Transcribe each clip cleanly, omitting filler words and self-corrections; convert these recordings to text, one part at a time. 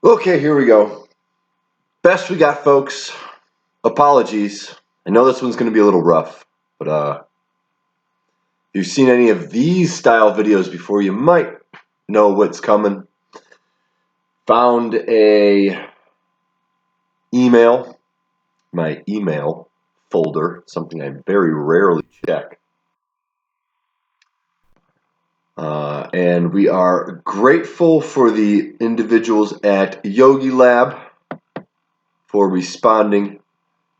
Okay, here we go. Best we got, folks. Apologies. I know this one's going to be a little rough, but if you've seen any of these style videos before, you might know what's coming. Found my email folder, something I very rarely check. And we are grateful for the individuals at Yogilab for responding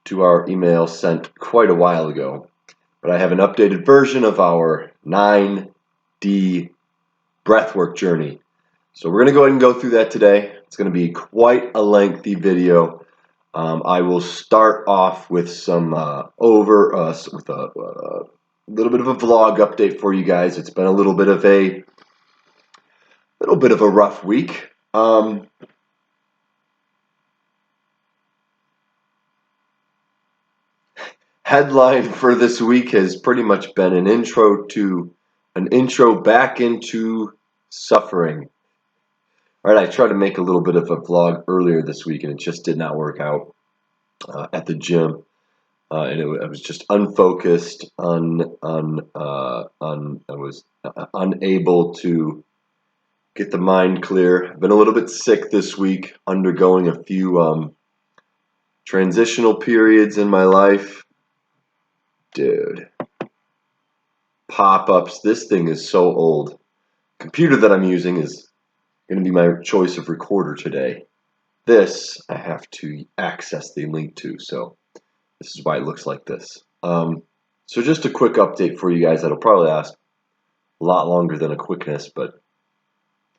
to our email sent quite a while ago. But I have an updated version of our 9D breathwork journey. So we're going to go ahead and go through that today. It's going to be quite a lengthy video. I will start off with some with a little bit of a vlog update for you guys. It's been a little bit of a rough week. Headline for this week has pretty much been an intro back into suffering. All right, I tried to make a little bit of a vlog earlier this week, and it just did not work out at the gym, and I was just unfocused. I was unable to get the mind clear. I've been a little bit sick this week, undergoing a few transitional periods in my life. Dude, pop-ups. This thing is so old. Computer that I'm using is going to be my choice of recorder today. This I have to access the link to, so this is why it looks like this. So just a quick update for you guys that'll probably last a lot longer than a quickness, but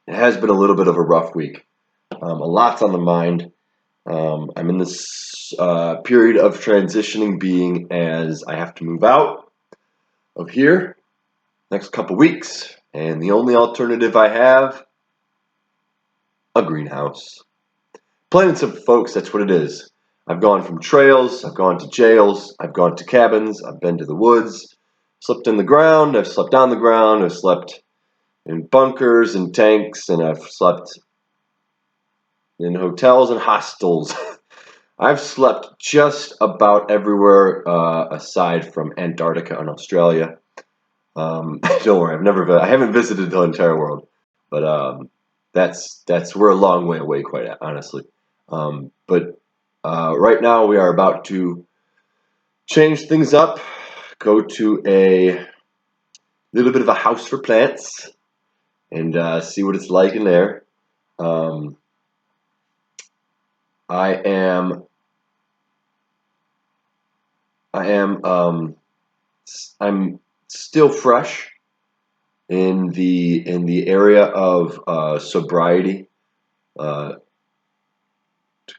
it has been a little bit of a rough week. A lot's on the mind. I'm in this period of transitioning, being as I have to move out of here next couple weeks, and the only alternative I have, a greenhouse. Plain and simple, folks, that's what it is. I've gone from trails, I've gone to jails, I've gone to cabins, I've been to the woods, slept in the ground, I've slept on the ground, I've slept in bunkers and tanks, and I've slept in hotels and hostels. I've slept just about everywhere aside from Antarctica and Australia. Don't worry, I haven't visited the entire world, but we're a long way away, quite honestly. But right now we are about to change things up, go to a little bit of a house for plants, and see what it's like in there. I'm still fresh in the area of sobriety, to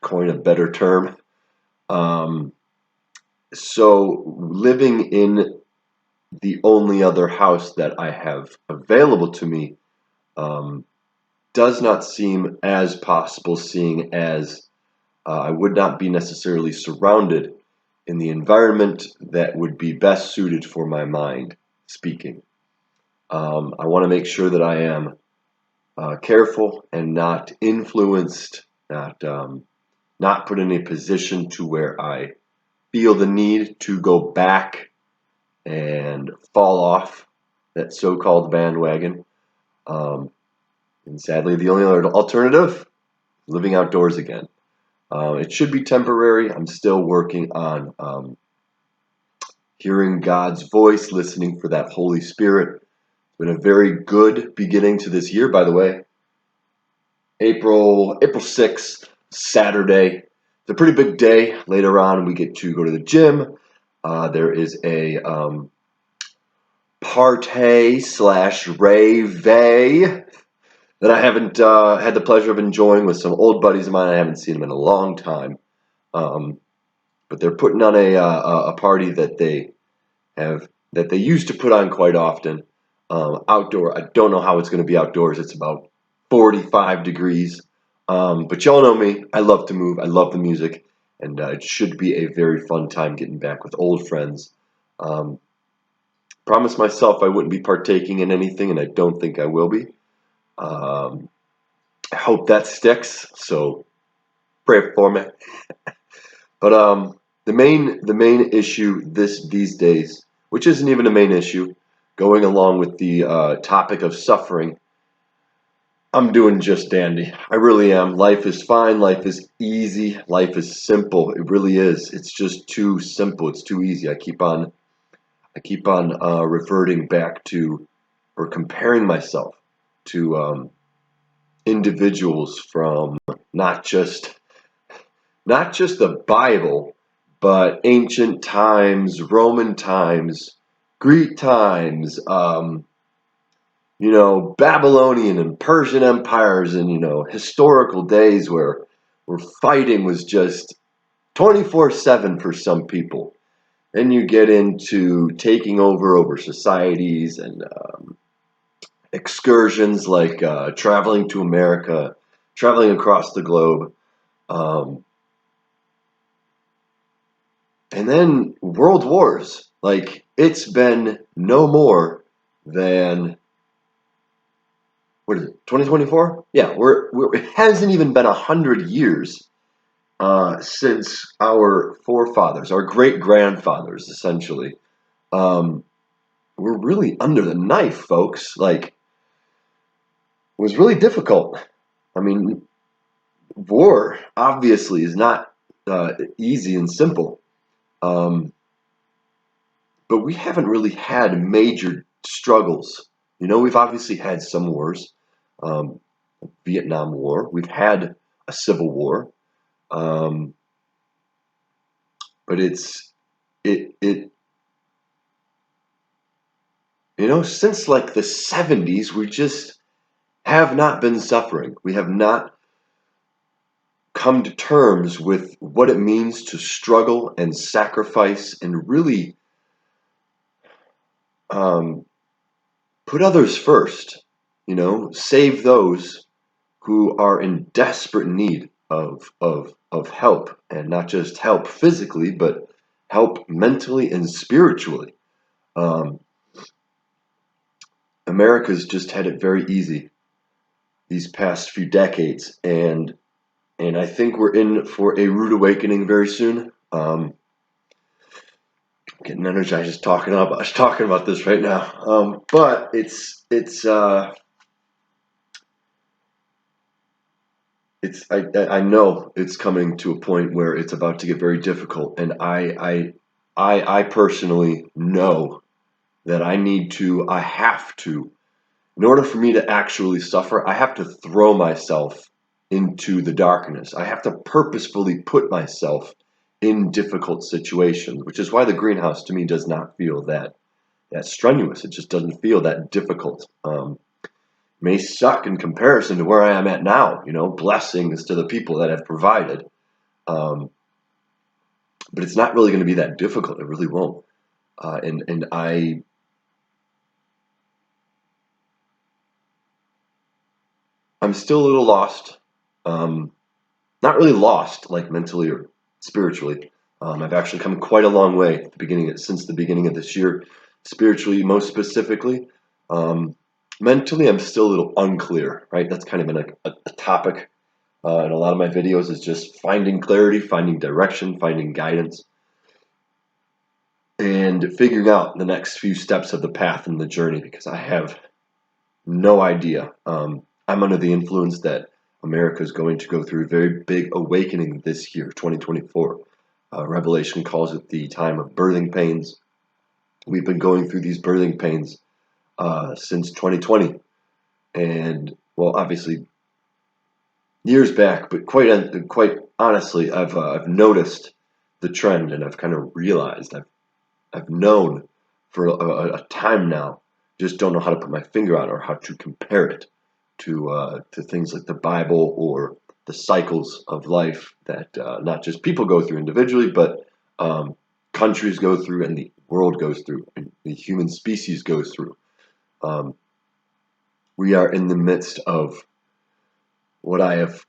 coin a better term. So living in the only other house that I have available to me does not seem as possible, seeing as I would not be necessarily surrounded in the environment that would be best suited for my mind speaking. I want to make sure that I am careful and not influenced, not put in a position to where I feel the need to go back and fall off that so-called bandwagon. And sadly, the only other alternative, living outdoors again. It should be temporary. I'm still working on hearing God's voice, listening for that Holy Spirit. It's been a very good beginning to this year, by the way. April 6th, Saturday. It's a pretty big day. Later on, we get to go to the gym. There is a party/rave that I haven't had the pleasure of enjoying with some old buddies of mine. I haven't seen them in a long time. But they're putting on a party that they used to put on quite often. Outdoor. I don't know how it's going to be outdoors. It's about 45 degrees. But y'all know me. I love to move. I love the music. And it should be a very fun time getting back with old friends. Promised myself I wouldn't be partaking in anything, and I don't think I will be. I hope that sticks. So pray for me. But the main issue these days, which isn't even a main issue, going along with the topic of suffering, I'm doing just dandy. I really am. Life is fine. Life is easy. Life is simple. It really is. It's just too simple. It's too easy. I keep on reverting back to or comparing myself to individuals from not just not just the Bible, but ancient times, Roman times, Greek times, Babylonian and Persian empires, and historical days where fighting was just 24/7 for some people. Then you get into taking over societies and excursions like traveling to America, traveling across the globe. Um, And then world wars. Like, it's been no more than, what is it, 2024? Yeah, it hasn't even been 100 years since our forefathers, our great-grandfathers, essentially, um, were really under the knife, folks. Like, it was really difficult. I mean, war, obviously, is not easy and simple. But we haven't really had major struggles. We've obviously had some wars, um, Vietnam War. We've had a civil war, um, but it since like the 70s, we just have not been suffering. We have not come to terms with what it means to struggle and sacrifice and really um, put others first. Save those who are in desperate need of help, and not just help physically, but help mentally and spiritually. Um, America's just had it very easy these past few decades, and I think we're in for a rude awakening very soon. Getting energized just talking about this right now. But I know it's coming to a point where it's about to get very difficult, and I personally know that I have to, in order for me to actually suffer, I have to throw myself into the darkness. I have to purposefully put myself in difficult situations, which is why the greenhouse to me does not feel that strenuous. It just doesn't feel that difficult. May suck in comparison to where I am at now. Blessings to the people that have provided. Um, but it's not really going to be that difficult. It really won't. And I'm still a little lost. Not really lost, like mentally or spiritually. I've actually come quite a long way since the beginning of this year. Spiritually, most specifically. Mentally, I'm still a little unclear. Right, that's kind of been a topic in a lot of my videos, is just finding clarity, finding direction, finding guidance, and figuring out the next few steps of the path and the journey, because I have no idea. I'm under the influence that America is going to go through a very big awakening this year, 2024. Revelation calls it the time of birthing pains. We've been going through these birthing pains since 2020, and well, obviously years back, but quite honestly, I've noticed the trend, and I've kind of realized, I've known for a time now, just don't know how to put my finger on it or how to compare it to things like the Bible or the cycles of life that not just people go through individually, but countries go through, and the world goes through, and the human species goes through. Um, we are in the midst of what I have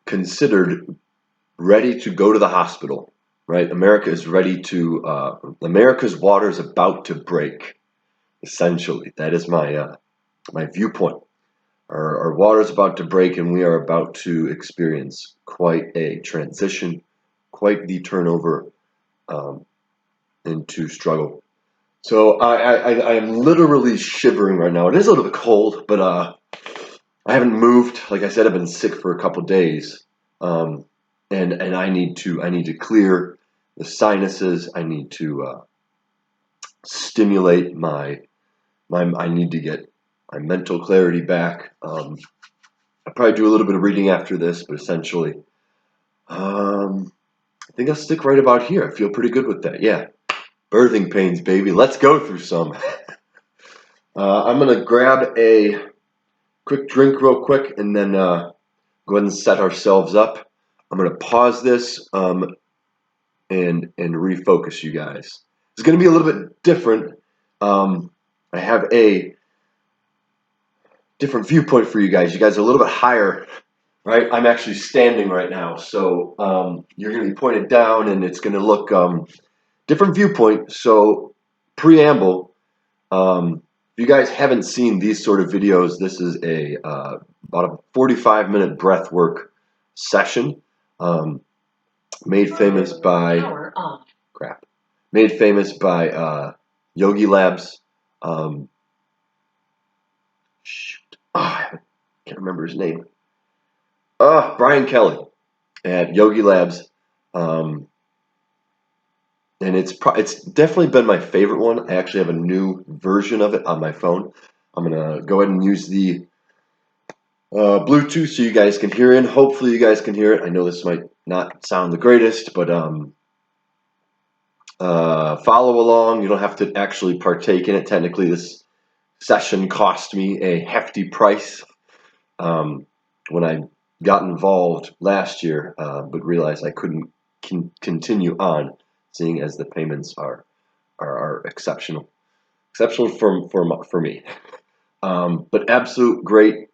considered ready to go to the hospital. Right, America is ready to. America's water is about to break. Essentially, that is my viewpoint. Our water's about to break, and we are about to experience quite a transition, quite the turnover into struggle. So I am literally shivering right now. It is a little bit cold, but I haven't moved. Like I said, I've been sick for a couple days, and I need to clear the sinuses. I need to stimulate I need to get my mental clarity back. I'll probably do a little bit of reading after this, but essentially, I think I'll stick right about here. I feel pretty good with that. Yeah, birthing pains, baby. Let's go through some. I'm gonna grab a quick drink real quick, and then go ahead and set ourselves up. I'm gonna pause this and refocus you guys. It's gonna be a little bit different. I have a different viewpoint for you guys. You guys are a little bit higher, right? I'm actually standing right now, so you're gonna be pointed down, and it's gonna look different viewpoint. So preamble. If you guys haven't seen these sort of videos, this is about a 45-minute breath work session, made famous by yogilabs. I can't remember his name. Brian Kelly at yogilabs. And it's definitely been my favorite one. I actually have a new version of it on my phone. I'm gonna go ahead and use the Bluetooth so you guys can hear it. Hopefully you guys can hear it. I know this might not sound the greatest, but follow along. You don't have to actually partake in it. Technically, this session cost me a hefty price when I got involved last year, but realized I couldn't continue on, seeing as the payments are exceptional for me. But absolute great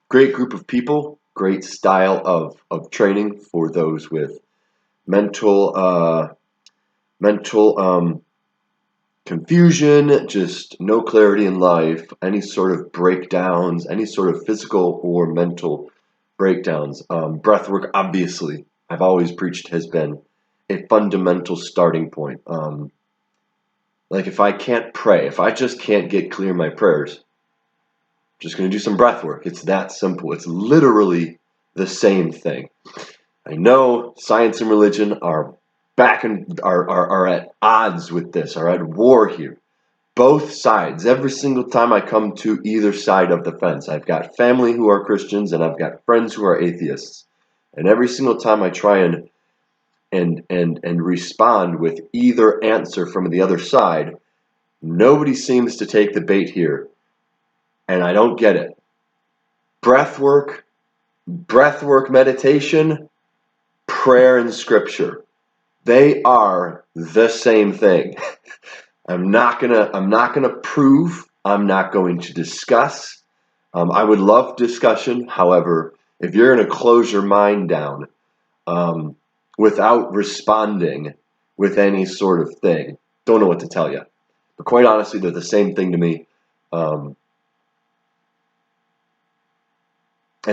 great group of people, great style of training for those with mental confusion, just no clarity in life, any sort of breakdowns, any sort of physical or mental breakdowns. Breathwork, obviously, I've always preached, has been a fundamental starting point. Like if I can't pray, if I just can't get clear in my prayers, I'm just going to do some breath work. It's that simple. It's literally the same thing. I know science and religion are are at odds with this, are at war here. Both sides. Every single time I come to either side of the fence, I've got family who are Christians and I've got friends who are atheists. And every single time I try and respond with either answer from the other side, nobody seems to take the bait here, and I don't get it. Breath work meditation, prayer, and scripture, they are the same thing. I'm not gonna prove. I'm not going to discuss. I would love discussion. However, if you're gonna close your mind down without responding with any sort of thing, don't know what to tell you. But quite honestly, they're the same thing to me. And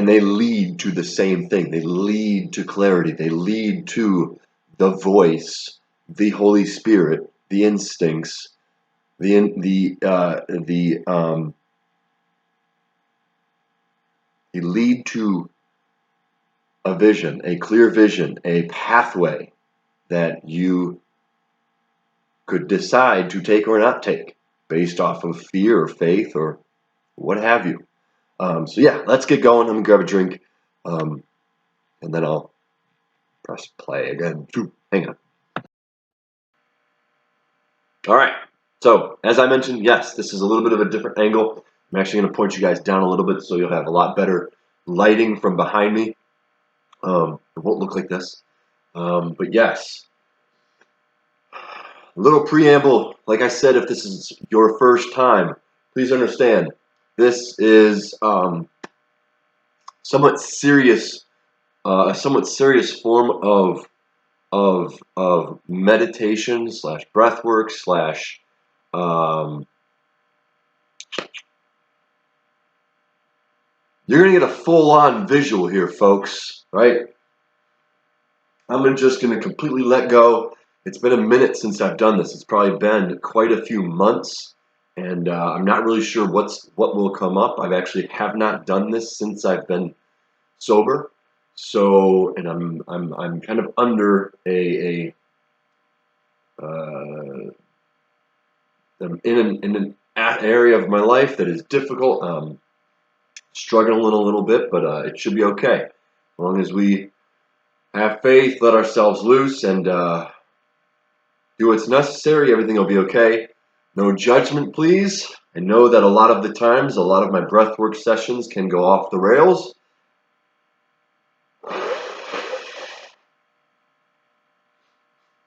they lead to the same thing. They lead to clarity. They lead to the voice, the Holy Spirit, the instincts, they lead to a vision, a clear vision, a pathway that you could decide to take or not take based off of fear or faith or what have you. So yeah, let's get going. I'm gonna grab a drink, and then I'll press play again. Hang on. All right. So as I mentioned, yes, this is a little bit of a different angle. I'm actually going to point you guys down a little bit so you'll have a lot better lighting from behind me. It won't look like this. But yes, a little preamble. Like I said, if this is your first time, please understand this is somewhat serious, a somewhat serious form of meditation slash breath work slash You're going to get a full-on visual here, folks, right? I'm just going to completely let go. It's been a minute since I've done this. It's probably been quite a few months, and I'm not really sure what will come up. I actually have not done this since I've been sober, so and I'm kind of under I'm in an area of my life that is difficult. Struggling a little bit, but it should be okay. As long as we have faith, let ourselves loose, and do what's necessary, everything will be okay. No judgment, please. I know that a lot of the times, a lot of my breathwork sessions can go off the rails.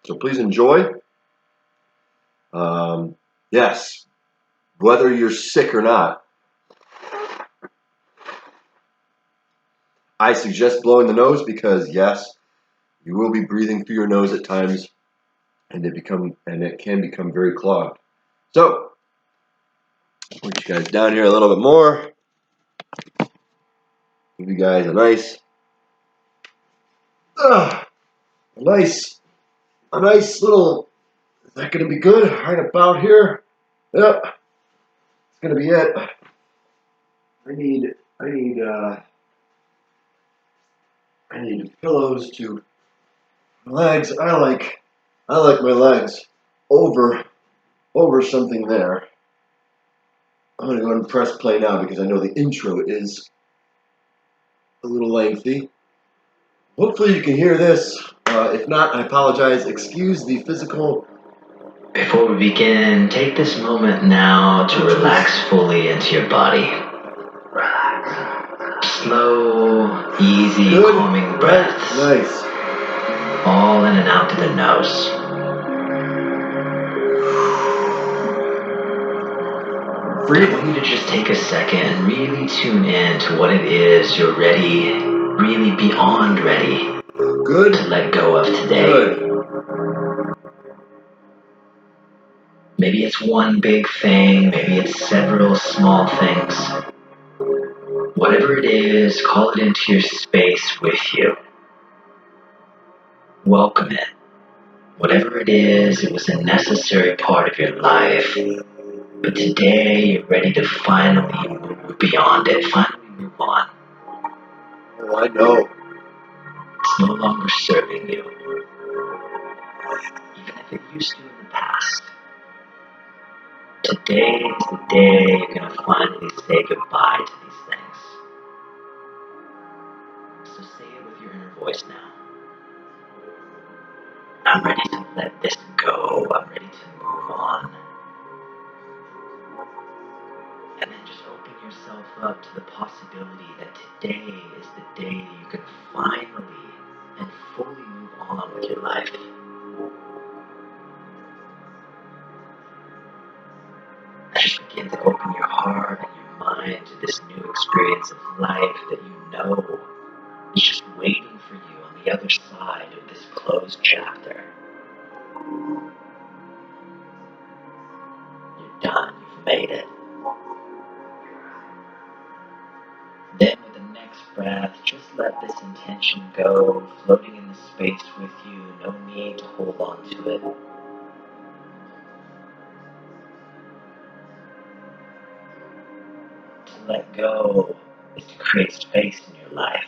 So please enjoy. Yes, whether you're sick or not, I suggest blowing the nose because, yes, you will be breathing through your nose at times, and it can become very clogged. So, put you guys down here a little bit more. Give you guys a nice little. Is that going to be good? Right about here. Yep, it's going to be it. I need pillows to my legs. I like my legs over something there. I'm going to go ahead and press play now because I know the intro is a little lengthy. Hopefully you can hear this. If not, I apologize. Excuse the physical. Before we begin, take this moment now to relax fully into your body. Slow, easy, calming breaths. Nice. All in and out through the nose. I want you to just take a second and really tune in to what it is you're ready, really beyond ready, to let go of today. Good. Maybe it's one big thing, maybe it's several small things. Whatever it is, call it into your space with you. Welcome it. Whatever it is, it was a necessary part of your life. But today, you're ready to finally move beyond it, finally move on. Oh, I know. It's no longer serving you, even if it used to in the past. Today is the day you're going to finally say goodbye to these things. So say it with your inner voice now. I'm ready to let this go. I'm ready to move on. And then just open yourself up to the possibility that today is the day you can finally and fully move on with your life. Just begin to open your heart and your mind to this new experience of life that you know is just waiting for you on the other side of this closed chapter. You're done. You've made it. Then with the next breath, just let this intention go, floating in the space with you. No need to hold on to it. To let go is to create space in your life.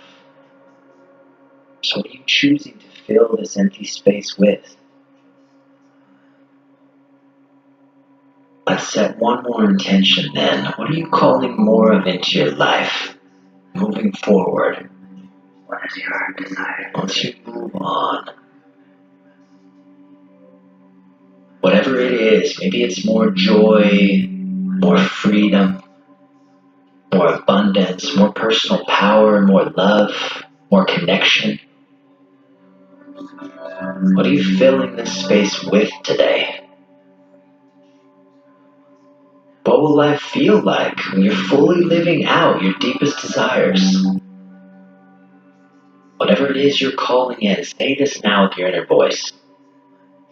So what are you choosing to fill this empty space with? Let's set one more intention then. What are you calling more of into your life? Moving forward. What is your desire? Once you move on. Whatever it is, maybe it's more joy, more freedom, more abundance, more personal power, more love, more connection. What are you filling this space with today? What will life feel like when you're fully living out your deepest desires? Whatever it is you're calling in, say this now with your inner voice.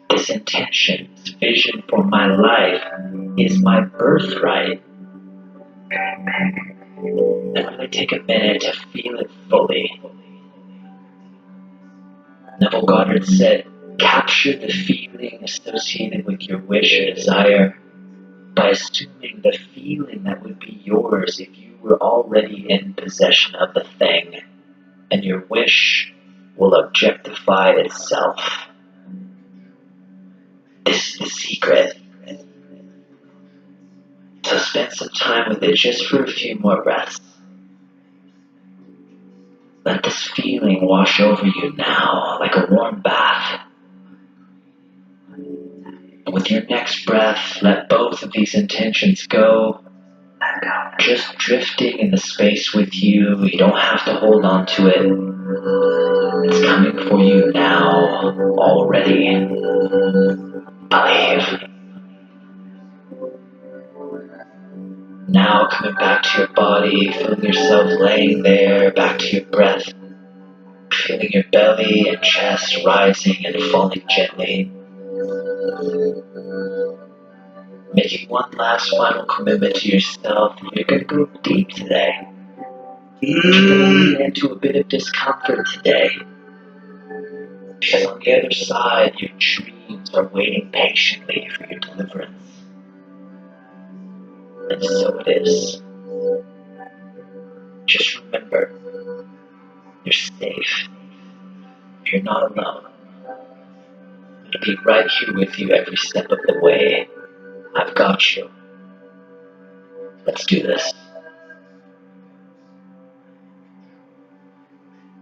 This intention, this vision for my life is my birthright. And really take a minute to feel it fully. Neville Goddard said, capture the feeling associated with your wish or desire by assuming the feeling that would be yours if you were already in possession of the thing, and your wish will objectify itself. This is the secret. So spend some time with it just for a few more breaths. Let this feeling wash over you now like a warm bath. And with your next breath, let both of these intentions go. Just drifting in the space with you. You don't have to hold on to it. It's coming for you now, already. Believe. Now coming back to your body, feeling yourself laying there, back to your breath. Feeling your belly and chest rising and falling gently. Making one last final commitment to yourself. You're going to go deep today. You're going to lean into a bit of discomfort today. Because on the other side, your dreams are waiting patiently for your deliverance. And so it is. Just remember, you're safe. You're not alone. I'll be right here with you every step of the way. I've got you. Let's do this.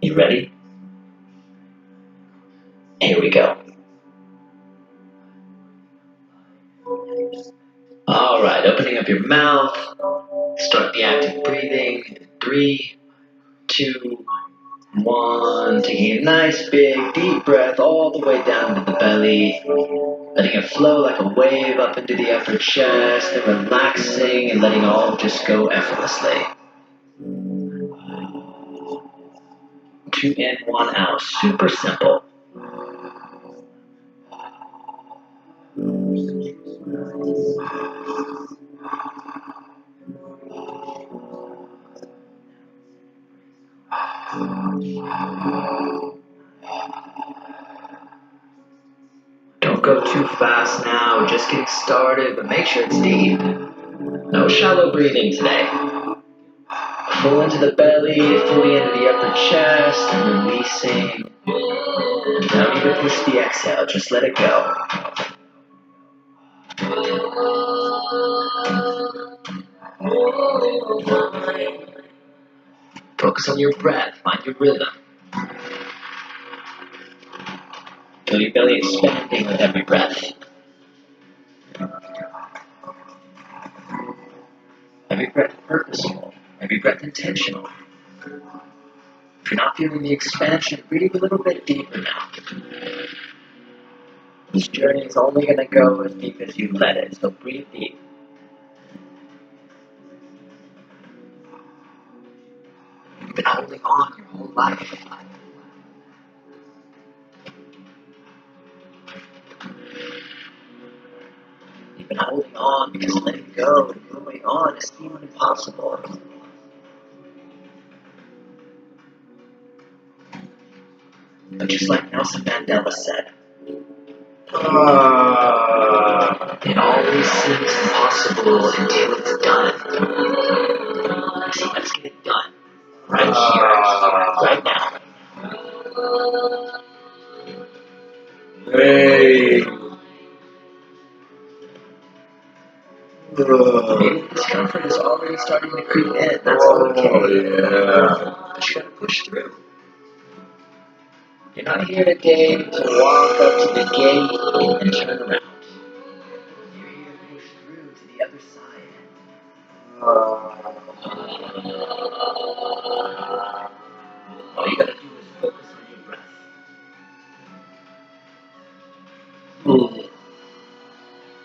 You ready? Here we go. Alright, opening up your mouth. Start the active breathing. 3, 2, 1. Taking a nice big deep breath all the way down to the belly. Letting it flow like a wave up into the upper chest and relaxing and letting all just go effortlessly. 2 in, 1 out. Super simple. Don't go too fast now. We're just getting started, but make sure it's deep. No shallow breathing today. Full into the belly, fully into the upper chest, and releasing. Don't even push the exhale, just let it go. Focus on your breath, find your rhythm. Feel your belly expanding with every breath. Every breath purposeful, every breath intentional. If you're not feeling the expansion, breathe a little bit deeper now. This journey is only going to go as deep as you let it, so breathe deep. You've been holding on your whole life. You've been holding on because letting go and moving on is seeming impossible. But just like Nelson Mandela said, it always seems impossible until it's done. So let's get it done. Right here, right now. Hey. Maybe discomfort is already starting to creep in. That's okay. Yeah. But you gotta push through. You're not here today to walk up to the gate and turn around. You're here to push through to the other side. All you gotta do is focus on your breath.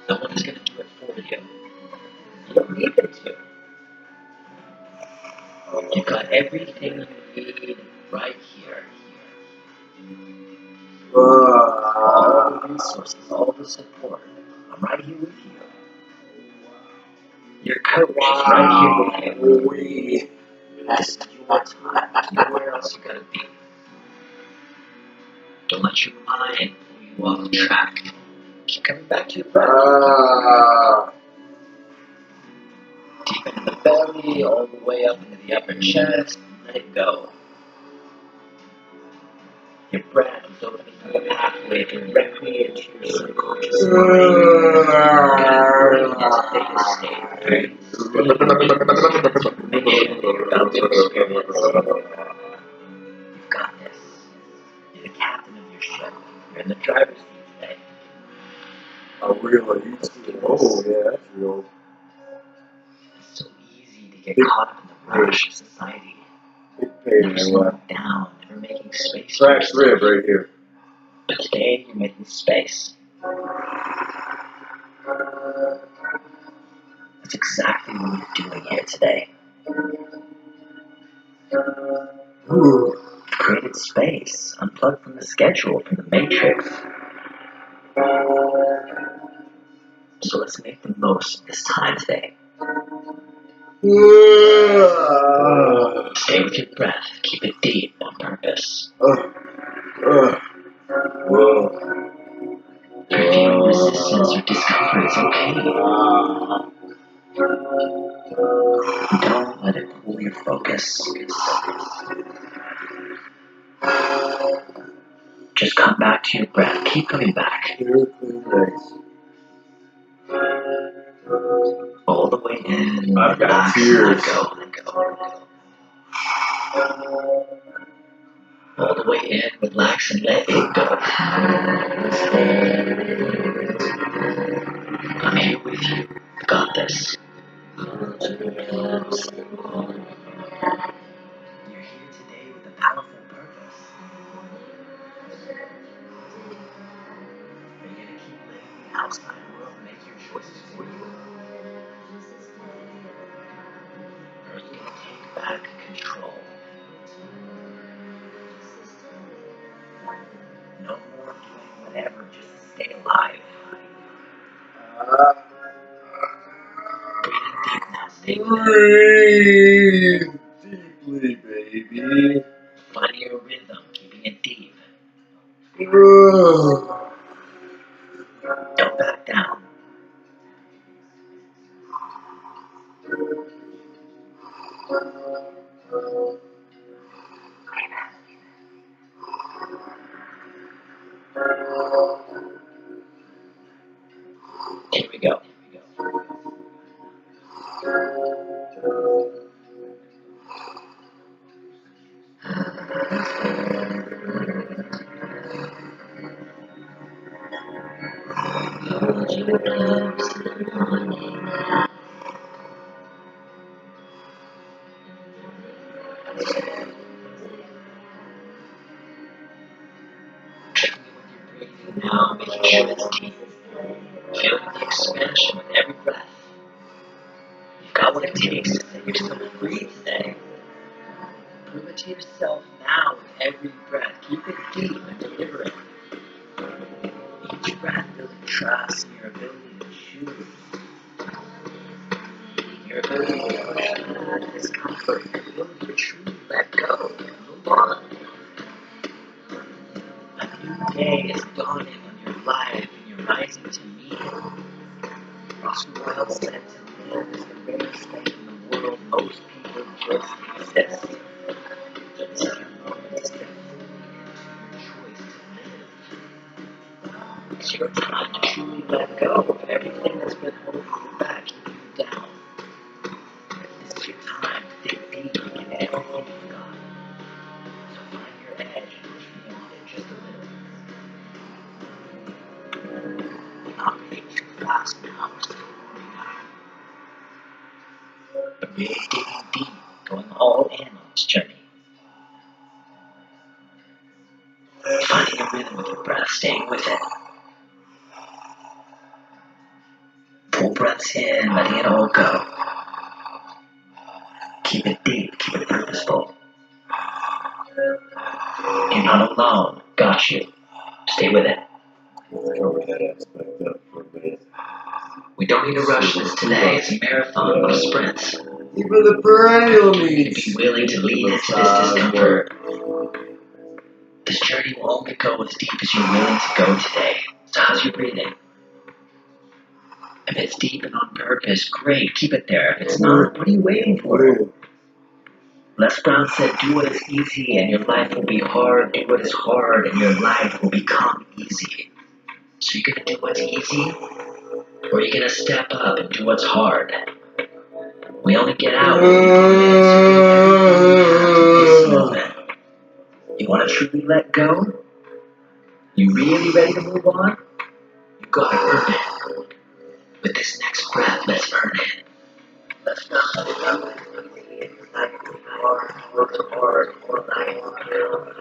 No one is gonna do it for you. You don't need them to. You've got everything you need right here. All the resources, all the support. I'm right here with you. You're Just right here with you. This is your time. There's nowhere else you gotta be. Don't let your mind pull you off track. Keep coming back to your breath. Deep into the belly, all the way up into the upper chest. Let it go. Your breath is opening up a pathway directly into your subconscious mind. Bringing into theta state. Bringing state of information you're about to experience. You've got this. You're the captain of your ship. You're in the driver's seat today. Oh, really? Oh, yeah, that's real. It's so easy to get caught up in the rush of society. Never slowing down, never making space. Cracked rib right here. But today, you're making space. That's exactly what you're doing here today. You've created space, unplugged from the schedule, from the matrix. So let's make the most of this time today. Stay with your breath. Keep it deep on purpose. If you're feeling resistance or discomfort, it's okay. Don't let it pull your focus. Just come back to your breath. Keep coming back. All the way in. I've got Relax, tears. let go. All the way in, relax and let it go. I'm here with you. Got this. You're here today with a powerful purpose. Are you going to keep letting the outside world make your choices for you? Or are you going to take back control? No more doing whatever just to stay alive. Breathing deep now. Stay with it. Breathe deeply, baby. Finding your rhythm, keeping it deep. Don't back down. Here we go. Now making sure it's deep. Feeling the expansion with every breath. You've got what it takes to set yourself free today. Prove it to yourself now with every breath. Keep it deep and deliberate. Each breath building trust in your ability to choose. Your ability to push through discomfort. Your ability to truly let go and move on. A new day is dawning on your life and you're rising to meet it. Oscar Wilde said to live is the rarest thing in the world. Most people just exist. This is your moment to step fully into your choice to live. It's your time to truly let go of everything that's been holding you back, keeping you down. This is your time to dig deep and get everything you've got. So find your edge and push beyond it just a little. Not moving too fast now, still moving out. But really digging deep, going all in on this journey. Finding a rhythm with your breath, staying with it. Full breaths in, letting it all go. Keep it deep, keep it purposeful. You're not alone. Got you. Stay with it. Cover that aspect up for a minute. We don't need to rush this today. It's a marathon, not a sprint. Even the perennial You need needs. to be willing to lean into this discomfort. This journey will only go as deep as you're willing to go today. So how's your breathing? If it's deep and on purpose, great, keep it there. If it's not, what are you waiting for? Les Brown said, do what is easy and your life will be hard. Do what is hard and your life will become easy. So you're gonna do what's easy, or you're gonna step up and do what's hard. We only get out when we put in, so do everything you have to this moment. You wanna truly let go? You really ready to move on? You gotta earn it. With this next breath, let's earn it. Let's not let it go. Life will be hard, work hard, or life will be hard.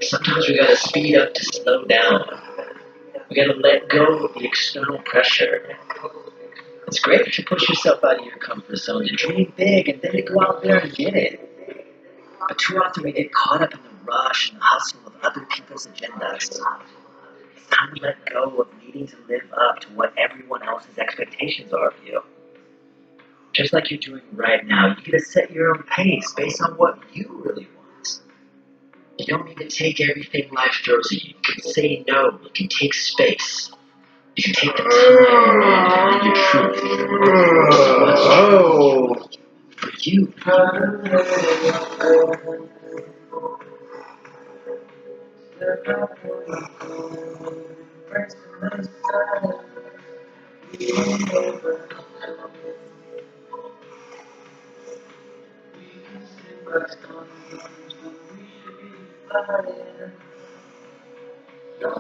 Sometimes we gotta speed up to slow down. We gotta let go of the external pressure. It's great if you push yourself out of your comfort zone, to dream big, and then to go out there and get it. But too often we get caught up in the rush and the hustle of other people's agendas. It's time to let go of needing to live up to what everyone else's expectations are of you. Just like you're doing right now, you get to set your own pace based on what you really want. You don't need to take everything life throws at you. You can say no. You can take space. You can take the time to find your truth. What's true for you?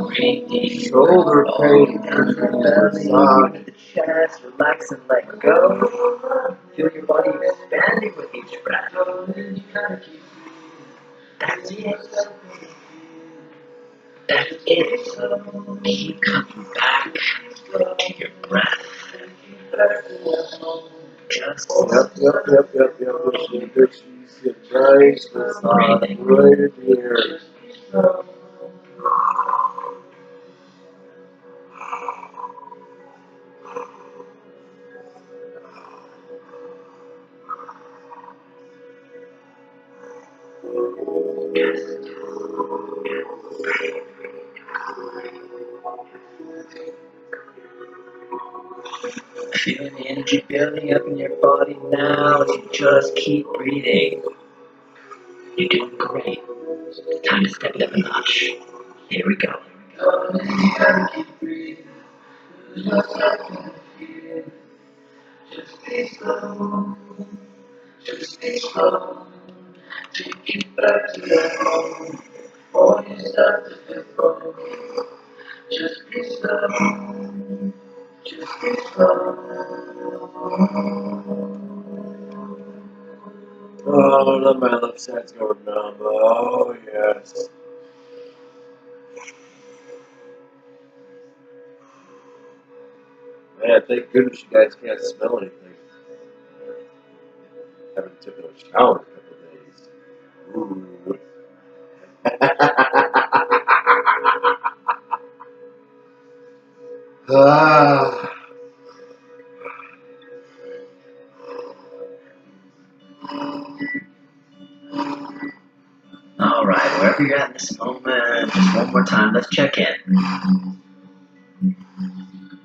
Shoulder pain, Belly, the chest, relax and let go. Feel your body expanding with each breath. That's it. That's it. Keep coming back to your breath. Just Yep. She's nice massage right in here. feel the energy building up in your body now as you just keep breathing. You're doing great. Time to step it up a notch. Here we go. Just be slow. Just be slow. Take it back to your home. Before you start to feel wrong. Just be slow. Just be slow. Oh, my left side's going numb. Oh, yes. Man, thank goodness you guys can't smell anything. Haven't taken a shower in a couple of days. Ooh. Ah. Alright, wherever you're at in this moment, just one more time, let's check in.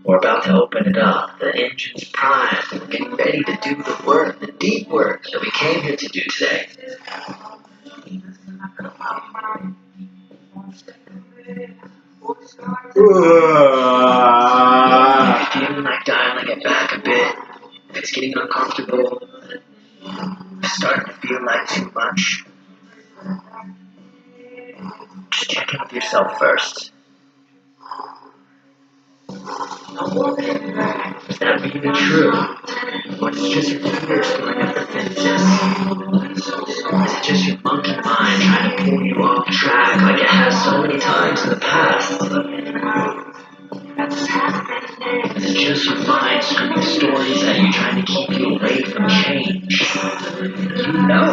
We're about to open it up. The engine's primed. We're getting ready to do the work, the deep work that we came here to do today. If you're feeling like dialing it back a bit, if it's getting uncomfortable, if it's starting to feel like too much, just check in with yourself first. Is that really true? Or is it just your fears doing everything? Is it just your monkey mind trying to pull you off track like it has so many times in the past? Is it just Notice your mind screaming stories at you, trying to keep you away from change. You know.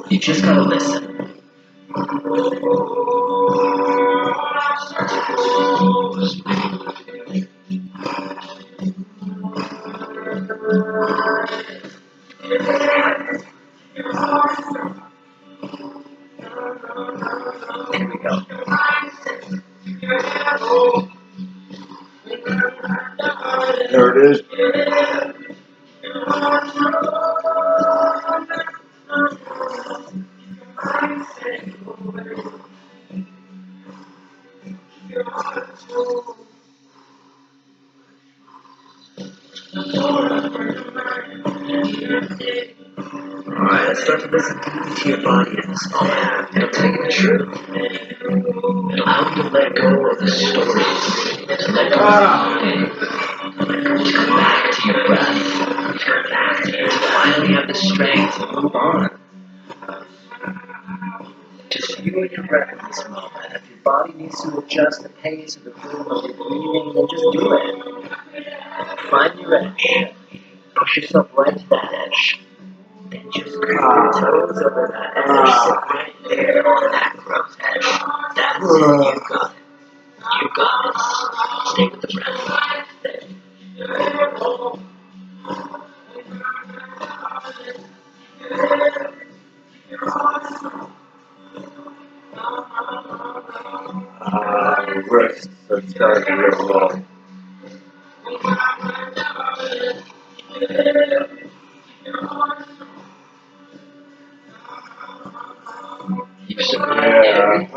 You just gotta listen. There we go. There it is. Alright, let's start to listen deeply to your body in this moment. It'll tell you the truth. It'll help you let go of the stories. To let go of the mind. To come back to your breath. To come back to you. To finally have the strength to move on. Just you and your breath in this moment. If your body needs to adjust the pace or the rhythm of your breathing, then just do it. Find your edge. Push yourself right to that edge. Then just grab your toes over that edge. Sit right there on that growth edge. That's it. You got it. You got this. Stay with the breath. Wrists are starting to get long. You've survived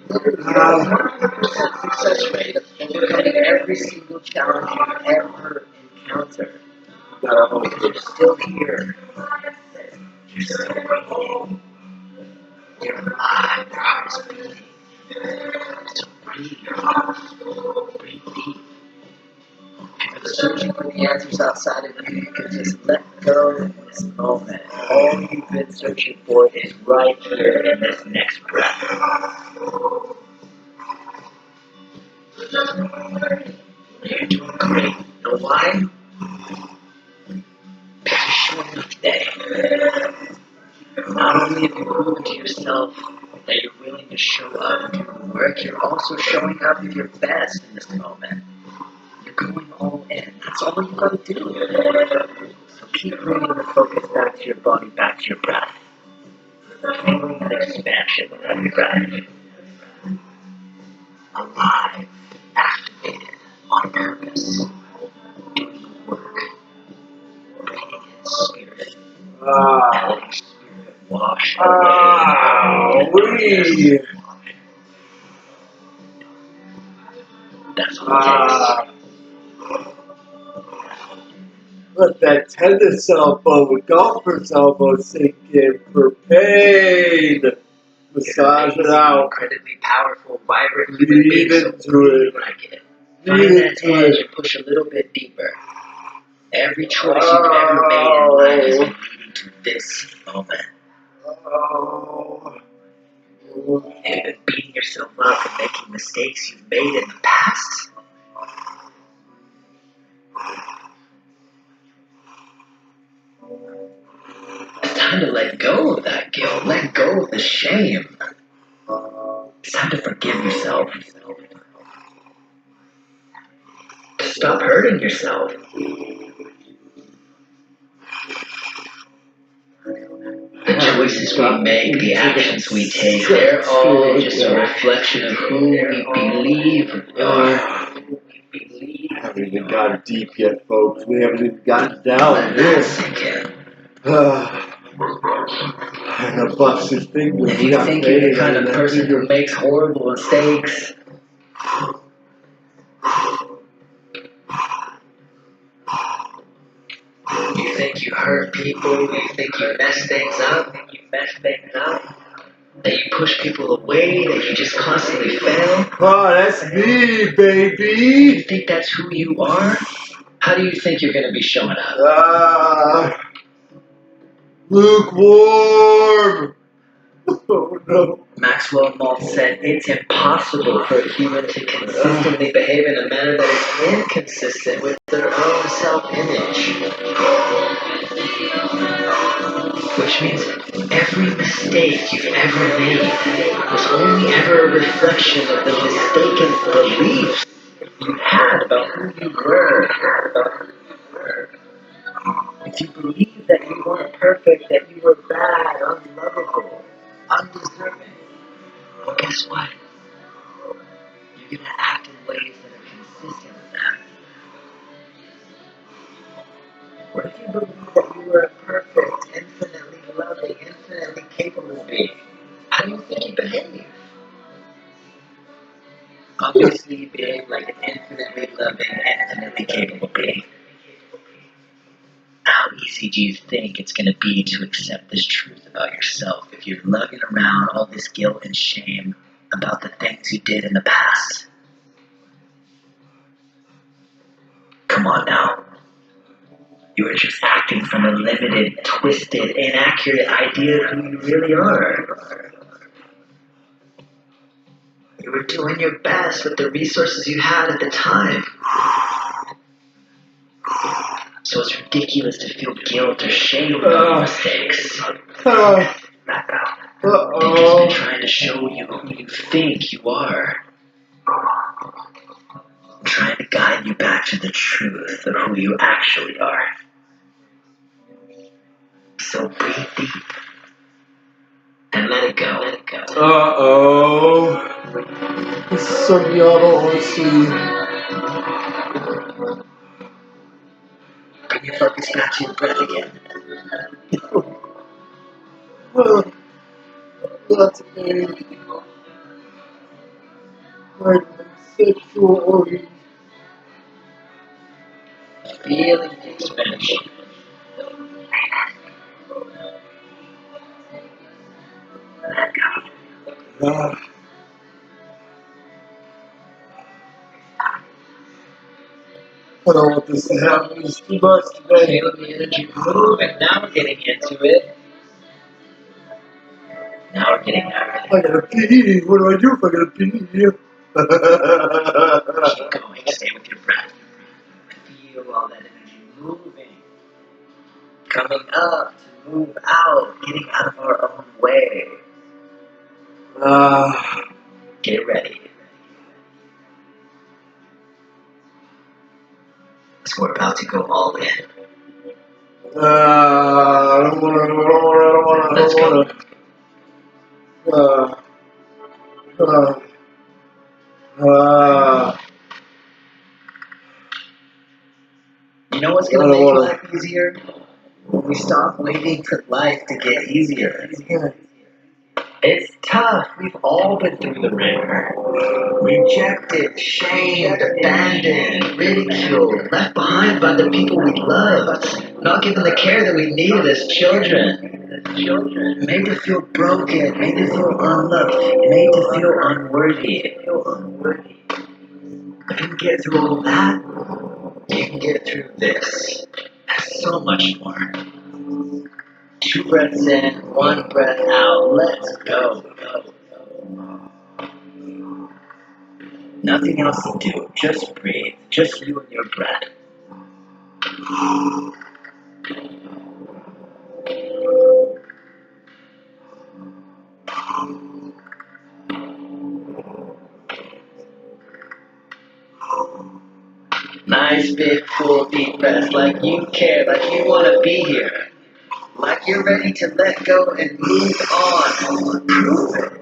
everything that success rate of overcoming every single challenge you've ever encountered. Because you're still here. You're still breathing. You're alive. Your heart is beating. So breathe. Breathe deep. If you're searching for the answers outside of you, you can just let go in this moment. All you've been searching for is right here in this next breath. You're doing great. You know why? Because you're showing up today. Not only have you proven to yourself that you're willing to show up and do the work, you're also showing up with your best in this moment. You're going all in. That's all you gotta do. So keep bringing the focus back to your body, back to your breath. Feeling that expansion of your breath. Alive, activated, on purpose. Doing the work. Breathing in spirit. And letting spirit wash away. That's all it takes. Let that tennis elbow with golfer's elbow sink in for pain. Massage it out. Incredibly powerful, vibrant, Breathe into it. like it. Find that edge and push a little bit deeper. Every choice you've ever made in life has been leading to this moment. You've been beating yourself up and making mistakes you've made in the past. It's time to let go of that guilt. Let go of the shame. It's time to forgive yourself. To stop hurting yourself. The choices we make, the actions we take, they're all just a reflection of who we believe we are. We haven't even gotten deep yet, folks. We haven't even gotten down this. And a busted finger. If you think you're the kind of person who makes horrible mistakes, you think you hurt people, you think you mess things up, that you push people away, that you just constantly fail. Oh, that's me, baby. You think that's who you are? How do you think you're going to be showing up? Lukewarm. Oh no. Maxwell Maltz said it's impossible for a human to consistently behave in a manner that is inconsistent with their own self-image. Which means every mistake you've ever made was only ever a reflection of the mistaken beliefs you had about who you were. If you believed that you weren't perfect, that you were bad, unlovable, undeserving, well, guess what? You're going to act in ways that are consistent with that. What if you believe that you were a perfect, infinitely loving, infinitely capable being? How do you think you behave? Obviously, you behave like an infinitely loving, infinitely capable being. How easy do you think it's going to be to accept this truth about yourself if you're lugging around all this guilt and shame about the things you did in the past? Come on now. You are just acting from a limited, twisted, inaccurate idea of who you really are. You were doing your best with the resources you had at the time. So it's ridiculous to feel guilt or shame about your mistakes. You've just been trying to show you who you think you are. I'm trying to guide you back to the truth of who you actually are. So breathe deep and let it go. Uh-oh. This is something I don't want to see. Bring your focus back to your breath again. That's me. My sexual organ. Feeling the expansion. Ah. I don't want this to happen. It's too much today. Feeling the energy move, and now we're getting into it. Now we're getting out of I gotta pee. What do I do if I gotta pee? Keep going. Stay with your breath. Feel all that energy moving. Coming up to move out. Getting out of our own way. Get ready. Because we're about to go all in. I don't wanna. Let's go. You know what's going to make life easier? When we stop waiting for life to get easier. It's tough. We've all been through the ringer. Rejected, shamed, abandoned, ridiculed, left behind by the people we loved, not given the care that we needed as children. Made to feel broken, made to feel unloved, made to feel unworthy. If you can get through all that, you can get through this. And so much more. 2 breaths in, 1 breath out. Let's go. Nothing else to do. Just breathe. Just you and your breath. Nice, big, full, deep breaths, like you care, like you want to be here, like you're ready to let go and move on. Prove it.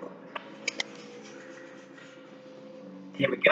Here we go.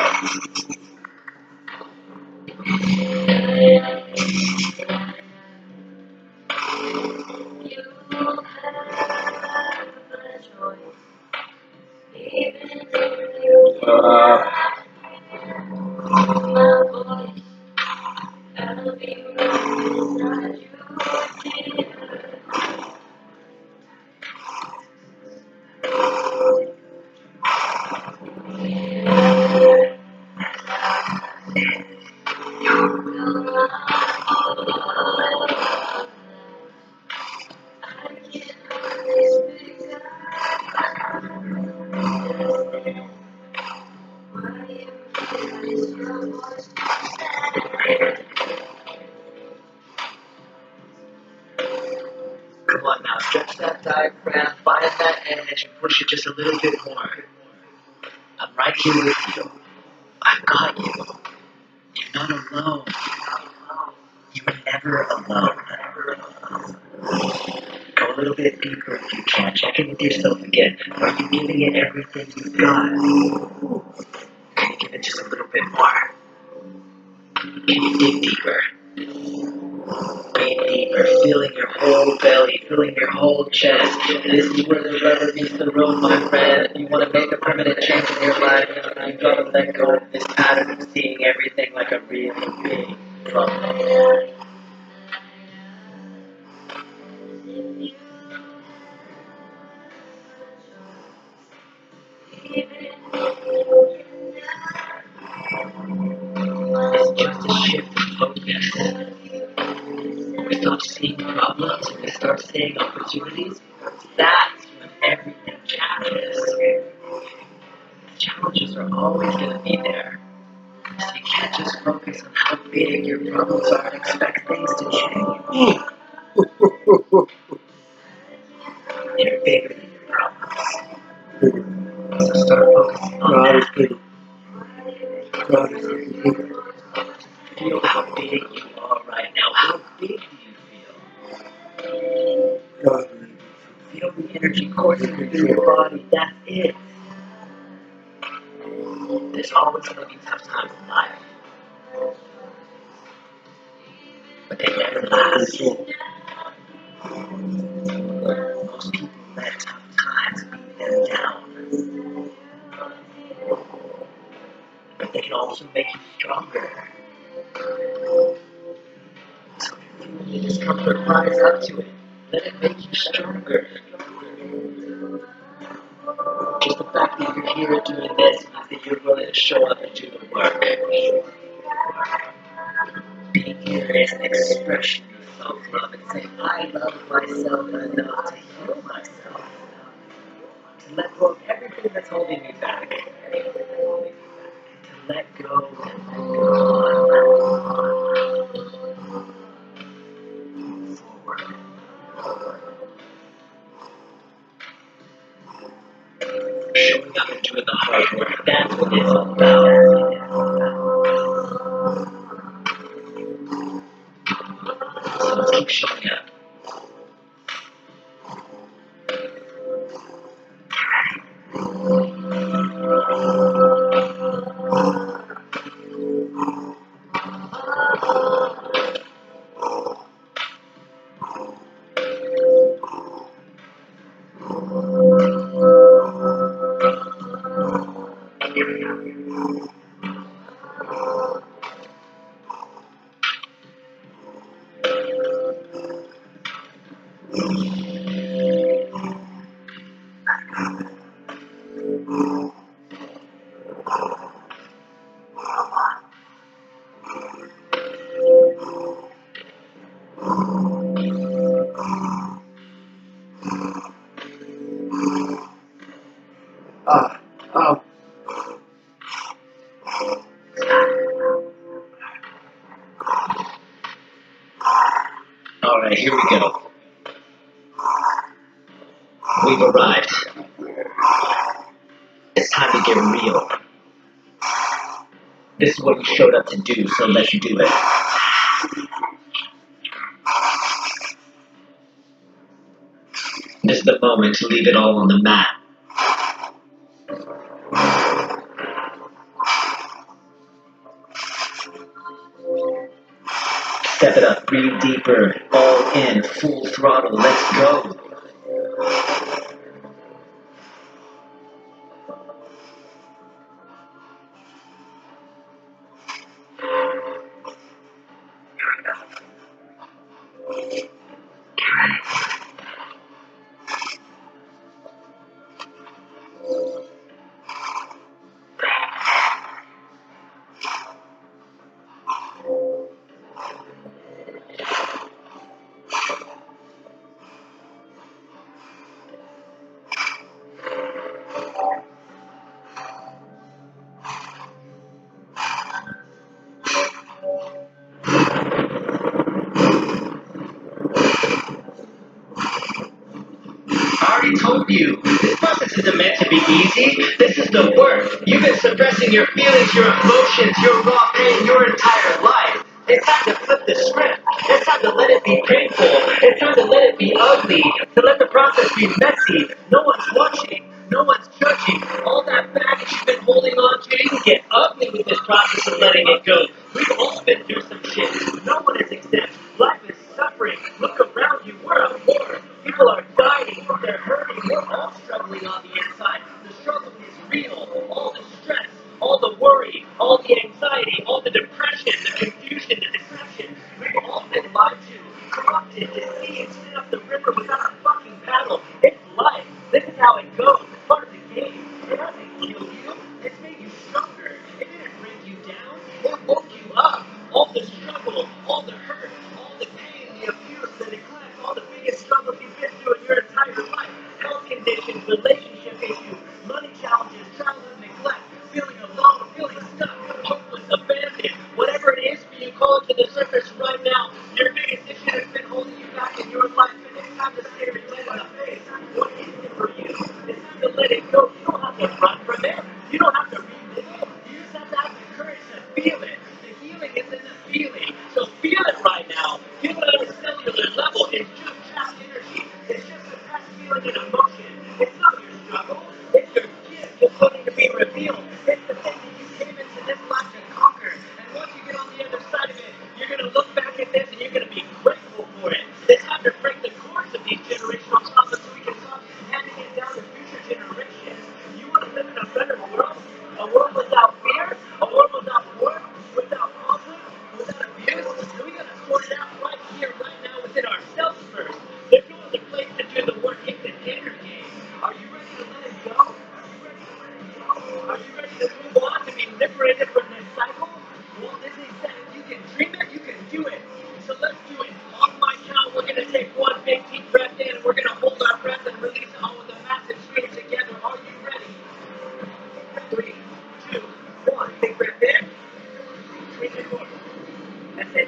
Stretch that diaphragm, find that edge, and push it just a little bit more. I'm right here with you. I've got you. You're not alone. You were never alone. Go a little bit deeper if you can. Check in with yourself again. Are you giving it everything you've got? Can you give it just a little bit more? Can you dig deeper? Breathe deeper, feeling your whole belly, feeling your whole chest. This is where the rubber meets the road, my friend. If you want to make a permanent change in your life, you've got to let go of this pattern of seeing everything like a really big problem. It's just a shift in focus. When we stop seeing problems, when we start seeing opportunities, that's when everything changes. Challenges are always going to be there. So you can't just focus on how big your problems are and expect things to change. They're bigger than your problems. So start focusing on that. Feel how big you are right now. How big do you feel? Feel the energy coursing through your body. That's it. There's always going to be tough times in life, but they never last. Most people let tough times beat them down, but they can also make you stronger. So if you discomfort, rise up to it. Let it make you stronger. Just the fact that you're here doing this means that you're willing to show up and do the work. Being here is an expression of self-love and saying, I love myself enough to heal myself. To let go of everything that's holding me back. To let go and go forward. Showing up and doing the hard work. That's what it's all about. So let's keep showing up. Oh. Alright, here we go. We've arrived. It's time to get real. This is what you showed up to do, so let's do it. This is the moment to leave it all on the mat. Step it up, breathe deeper, all in, full throttle, let's go. already told you. This process isn't meant to be easy. This is the work. You've been suppressing your feelings, your emotions, your raw pain your entire life. It's time to flip the script. It's time to let it be painful. It's time to let it be ugly. To let the process be messy. No one's watching. No one's judging. All that baggage you've been holding on to, you can get ugly with this process of letting it go. We've all been through some shit. No one is exempt. Life is suffering. Look around you. We're at war. People are dying. They're hurting. We're all struggling on the inside. The struggle is real. All the stress, all the worry, all the anxiety, all the depression, the confusion, the deception. We've all been lied to, corrupted, deceived, sent up the river without a fucking paddle. It's life. This is how it goes. It's part of the game. It hasn't killed you. It's made you stronger. It didn't bring you down. It woke you up. All the struggle, all the hurt, all the pain, the abuse, the neglect, all the biggest struggles you've been through in your entire life. Health conditions, relationship issues, money challenges, childhood neglect, feeling alone, feeling stuck, hopeless, abandoned. Whatever it is for you, call it to the surface right now. Your biggest issue has been holding you back in your life, and it's time to stare it right in the face. What is it for you? It's time to let it go. You don't have to run from it. You don't have to relive it. You just have to have the courage to feel it. The healing is in the feeling. So feel it right now. Feel it on a cellular level. It's just trapped energy. It's just a past feeling and emotion. It's not your struggle. It's your gift just waiting to be revealed. It's the thing that you came into this life to conquer. And once you get on the other side of it, you're going to look back at this and you're going to be grateful for it. It's time to break the cords of these generational traumas so we can stop handing it down to future generations. You want to live in a better world? A world without fear? A world without war? Without conflict? Without abuse? So we got to sort it out right here, right now, within ourselves first. There's no other place to do the work in the inner game. Are you ready to let it go? Are you ready to move on, to be liberated from this cycle? Well, this is that you can dream it, you can do it. So let's do it. On my count, we're going to take one big deep breath in, and we're going to hold our breath and release it all with a massive scream together. Are you ready? 3, 2, 1. Big breath in. Breathe it forward. That's it.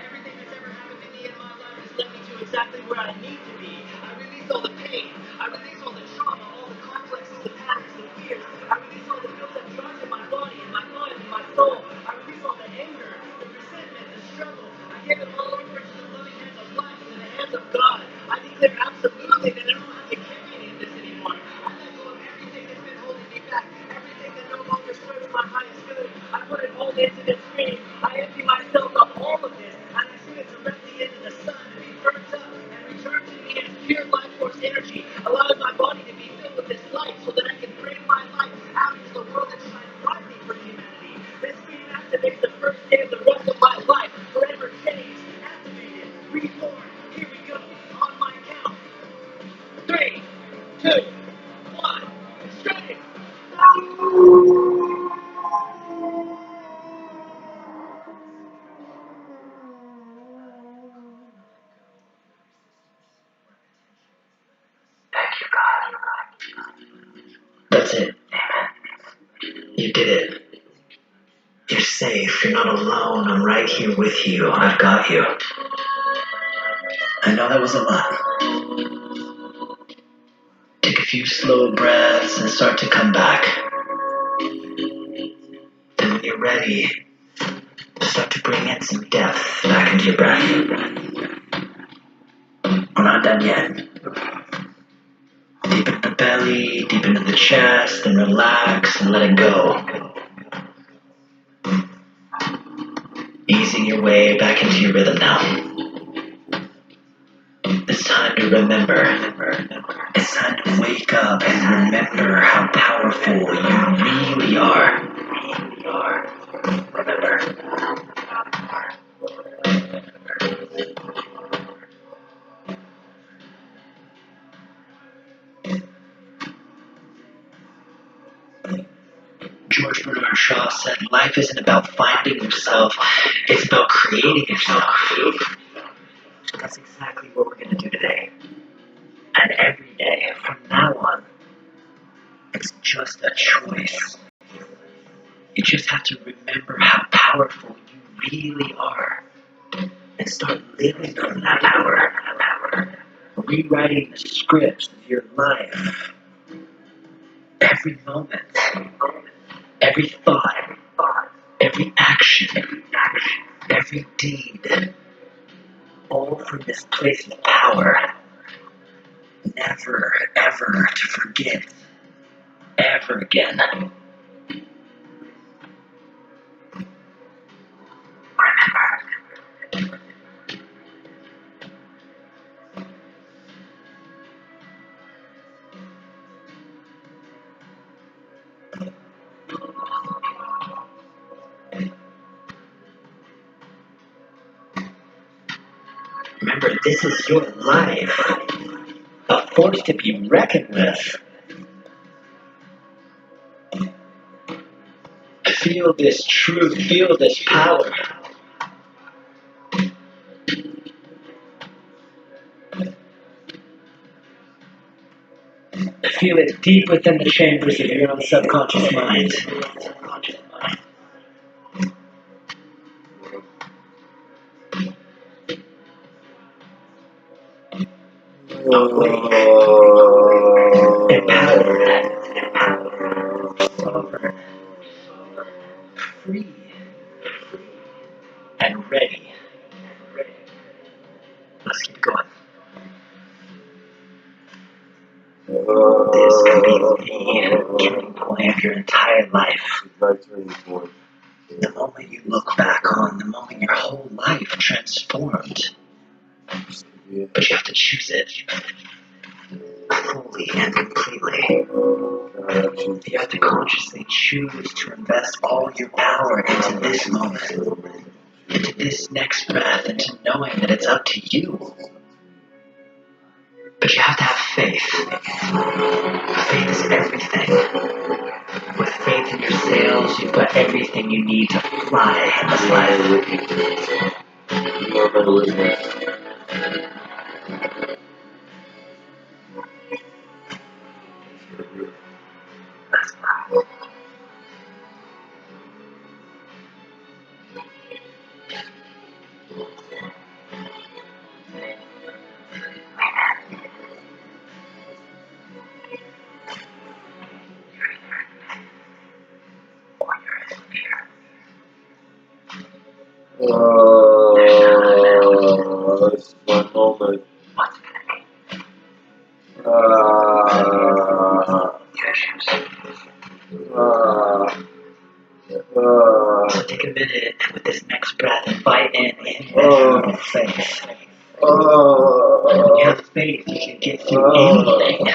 Everything that's ever happened to me in my life has led me to exactly where I need to be. I release all the pain. I release all the trauma, all the complexes, the patterns, the fears. I release all the guilt that drives in my body, in my mind, in my soul. I release all the anger, the resentment, the struggle. I give it all over to the loving hands of life and the hands of God. I declare absolutely that I don't have to carry any of this anymore. I let go of everything that's been holding me back, everything that no longer serves my highest good. I put it all into this stream. I empty myself of all of this, and I send it directly into the sun to be burnt up and return to me as pure life force energy, allowing my body to be filled with this light so that I can bring my light out into the world and shine brightly for humanity. This stream activates the first day of the rest of my life, forever changed, activated, reborn. Here we go, on my count. 3, 2, 1, straight. Thank you, God. That's it. You did it. You're safe. You're not alone. I'm right here with you. I've got you. I know that was a lot. Take a few slow breaths and start to come back. Then when you're ready, start to bring in some depth back into your breath. We're not done yet. Deep into the belly, deep into the chest, and relax and let it go. Easing your way back into your rhythm now. It's time to remember. It's time to wake up and remember how powerful you really are. Remember. George Bernard Shaw said, life isn't about finding yourself, it's about creating yourself. So that's exactly what we're going to do today. And every day from now on, it's just a choice. You just have to remember how powerful you really are and start living from that power. rewriting the scripts of your life. Every moment, every thought, every action, every deed, all from this place of power. Never, ever to forget, ever again. Remember, this is your life, a force to be reckoned with. Feel this truth, feel this power. Feel it deep within the chambers of your own subconscious mind. Awake, empowered, sovereign, free, and ready. Let's keep going. This could be the turning point of your entire life. The moment you look back on, the moment your whole life transformed. But you have to choose it fully and completely. You have to consciously choose to invest all your power into this moment, into this next breath, into knowing that it's up to you. But you have to have faith. Faith is everything. With faith in your sails, you've got everything you need to fly in this life. This is my moment. So take a minute with this next breath, invite in immeasurable faith. When you have faith, you can get through anything.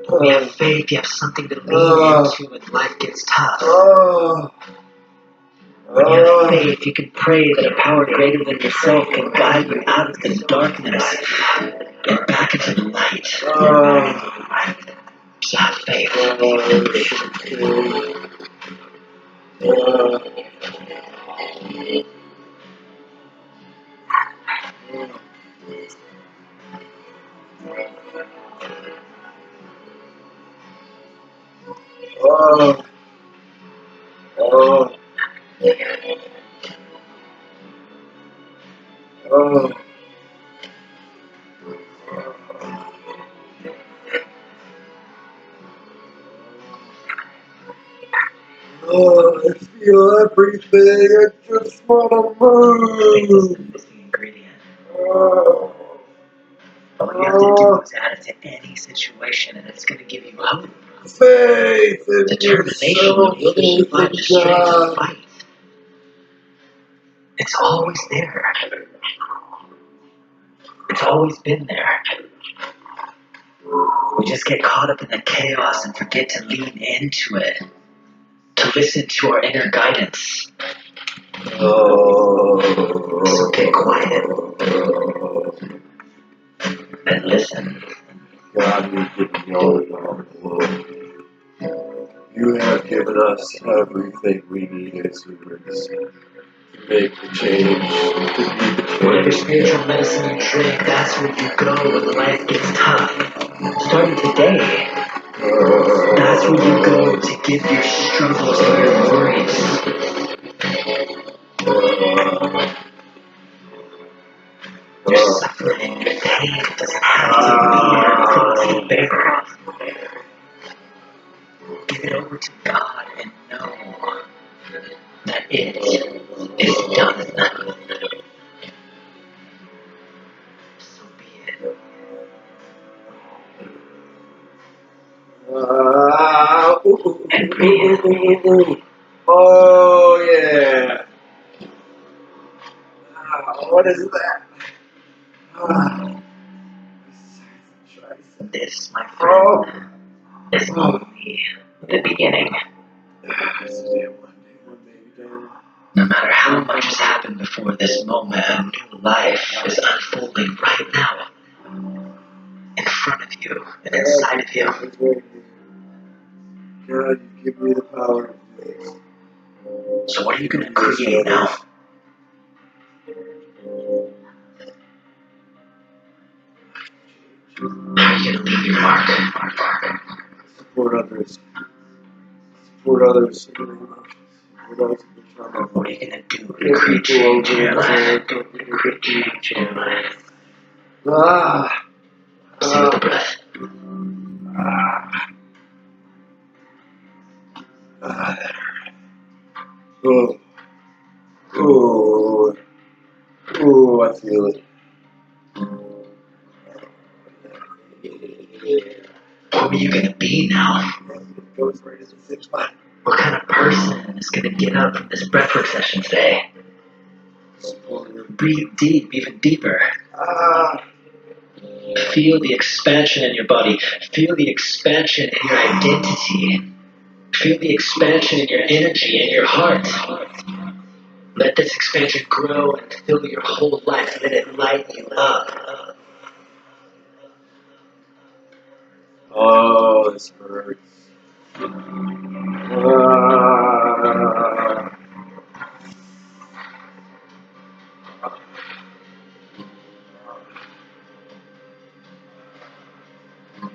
When you have faith, you have something to lean into when life gets tough. When you have faith, you can pray that a power greater than yourself can guide you out of the darkness and back into the light. So have faith. I feel everything. I just want to move. Missing ingredient. All you have to do is add it to any situation, and it's going to give you hope, Faith in determination, yourself, and will you faith find in the strength to God. fight. It's always there. It's always been there. We just get caught up in the chaos and forget to lean into it, to listen to our inner guidance. So get quiet and listen. God, you've given me all the world. You have given us everything we need as humans to make the change. Whatever spiritual medicine you drink, that's where you go when life gets tough. Starting today, that's where you go to give your struggles and your worries, your suffering, your pain doesn't have to be things to bear. Give it over to God and know that it is done. So be it. And breathe. Oh yeah. What is that? This, my friend, is only the beginning. No matter how much has happened before this moment, a new life is unfolding right now, in front of you and inside of you. God, you give me the power to do this. So what are you going to create now? How are you going to leave your mark? Support others. Support others. Support others. What are you going to do to create change in your life? Create change in your life. Stay with the breath. Oh, oh, oh, I feel it. What are you going to be now? It goes right in the 6 spot. What kind of person is going to get up from this breathwork session today? Breathe deep, even deeper. Feel the expansion in your body. Feel the expansion in your identity. Feel the expansion in your energy and your heart. Let this expansion grow and fill your whole life. Let it light you up. Oh, this hurts.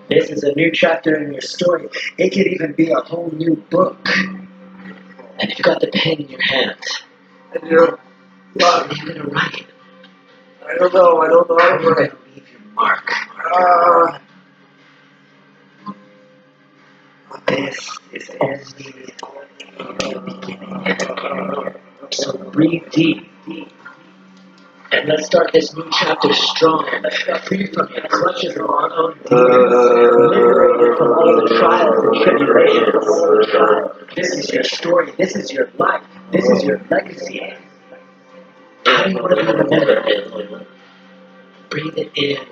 This is a new chapter in your story. It could even be a whole new book. And you've got the pen in your hand. And you're, What are you going to write? I don't know. I don't know how How are to you write. going to leave your mark? This is only the beginning. So breathe deep. And let's start this new chapter strong, free from your clutches of unknown demons, liberated from all the trials and tribulations. This is your story. This is your life. This is your legacy. How do you want to be remembered? Breathe it in.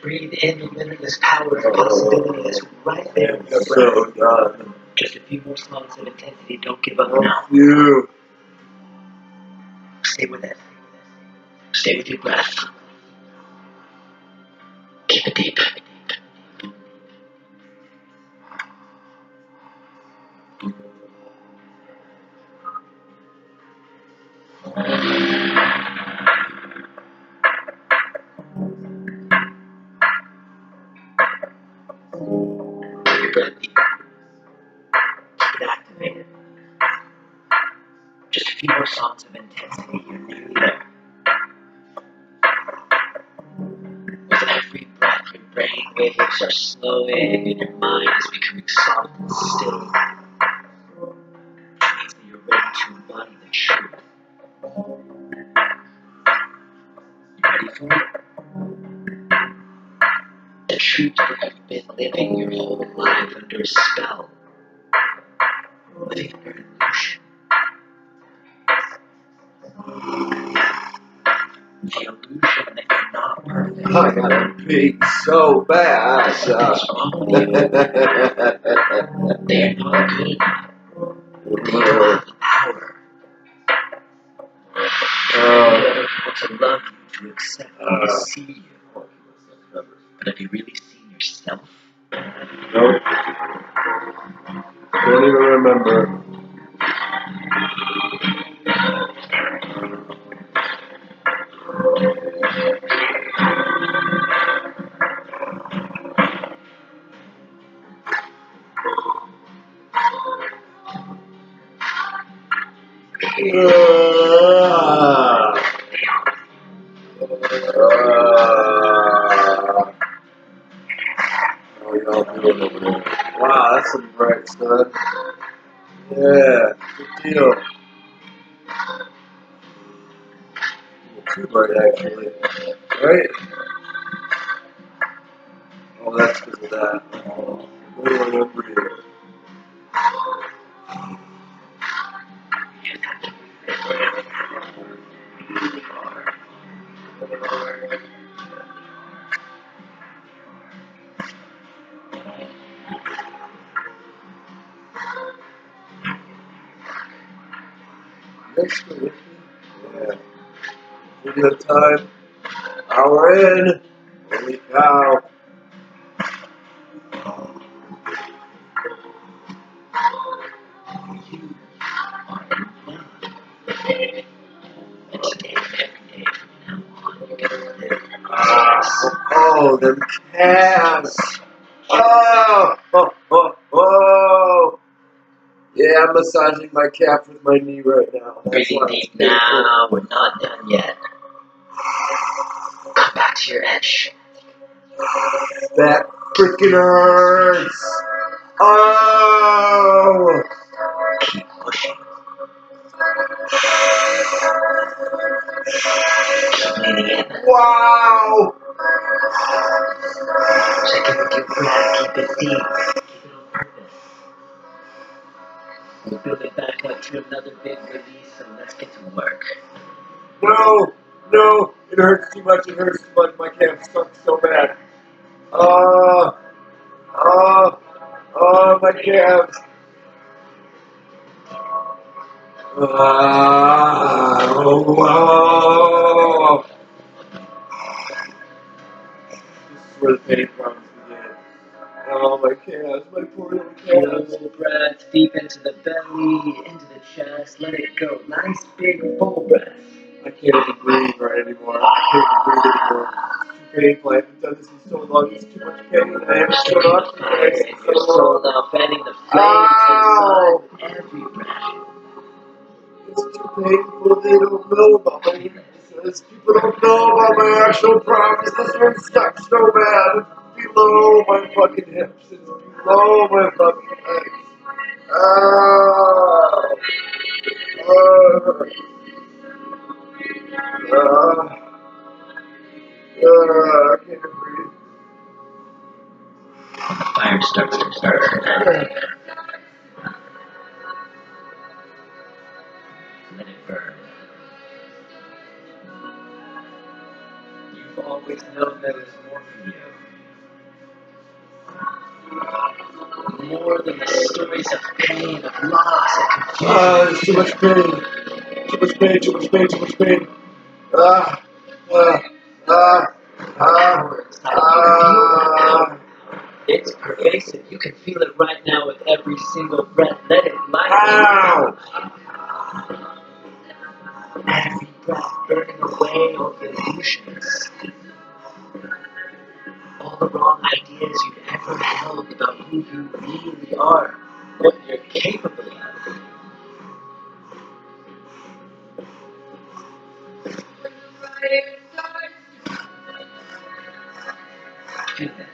Breathe in the limitless power and possibilities right there in your So breath. done. Just a few more songs of intensity. Don't give up now. You. Stay with it. Stay with your breath. Keep it deep. Keep your breath deep. Keep it activated. Just a few more songs of intensity. You're nearly there. With every breath, your brain waves are slowing and your mind is becoming soft and still. That means that you're ready to embody the truth. You ready for it? The truth that you've been living your whole life under a spell. Living under an illusion. The illusion that you're not perfect. I gotta pee so bad. Something's wrong with you. They're not good enough. They don't have the power. For other people to love you, to accept you, to see you. But have you really seen yourself? Nope. Don't even remember. son. Yeah, good deal. Too much, actually. Right? Oh, that's because of that. What do I remember here? Next week. Yeah. Video time. Hour in. Holy cow. Oh, them calves. Oh. Yeah, I'm massaging my calf with my knee right now. Breathing deep now. We're not done yet. Come back to your edge. That freaking hurts. Oh. Keep pushing. Keep leaning in. Wow. Check in with your breath. Keep it deep. Keep it on purpose. We'll build it back up to another big release, so let's get to work. No, it hurts too much, my calf sucks so bad. My calves. Oh. This is where the pain problems begin. Oh, my calves, my poor little calves. Full breath deep into the belly, into the chest. Let it go. Nice big full breath. I can't even breathe right anymore. I can't even breathe anymore. It's too painful. I haven't done this in so long. It's too much pain. And I haven't shut off the place in Your so soul long. now fanning the flames inside with every breath. It's too painful. They don't know about my weaknesses. People don't know about my actual problems. This one sucks so bad. It's below my fucking hips. It's below my fucking legs. Ah. I can't breathe. When the fire starts to burn, let it burn. You've always known that there's more for you. More than the stories of pain, of loss, of confusion. There's too much pain. Too much pain, too much pain, too much pain. Ah. It's pervasive. You can feel it right now with every single breath. Let it light Ow. every breath, burning away all the illusions, all the wrong ideas you've ever held about who you really are, what you're capable of. Feel it.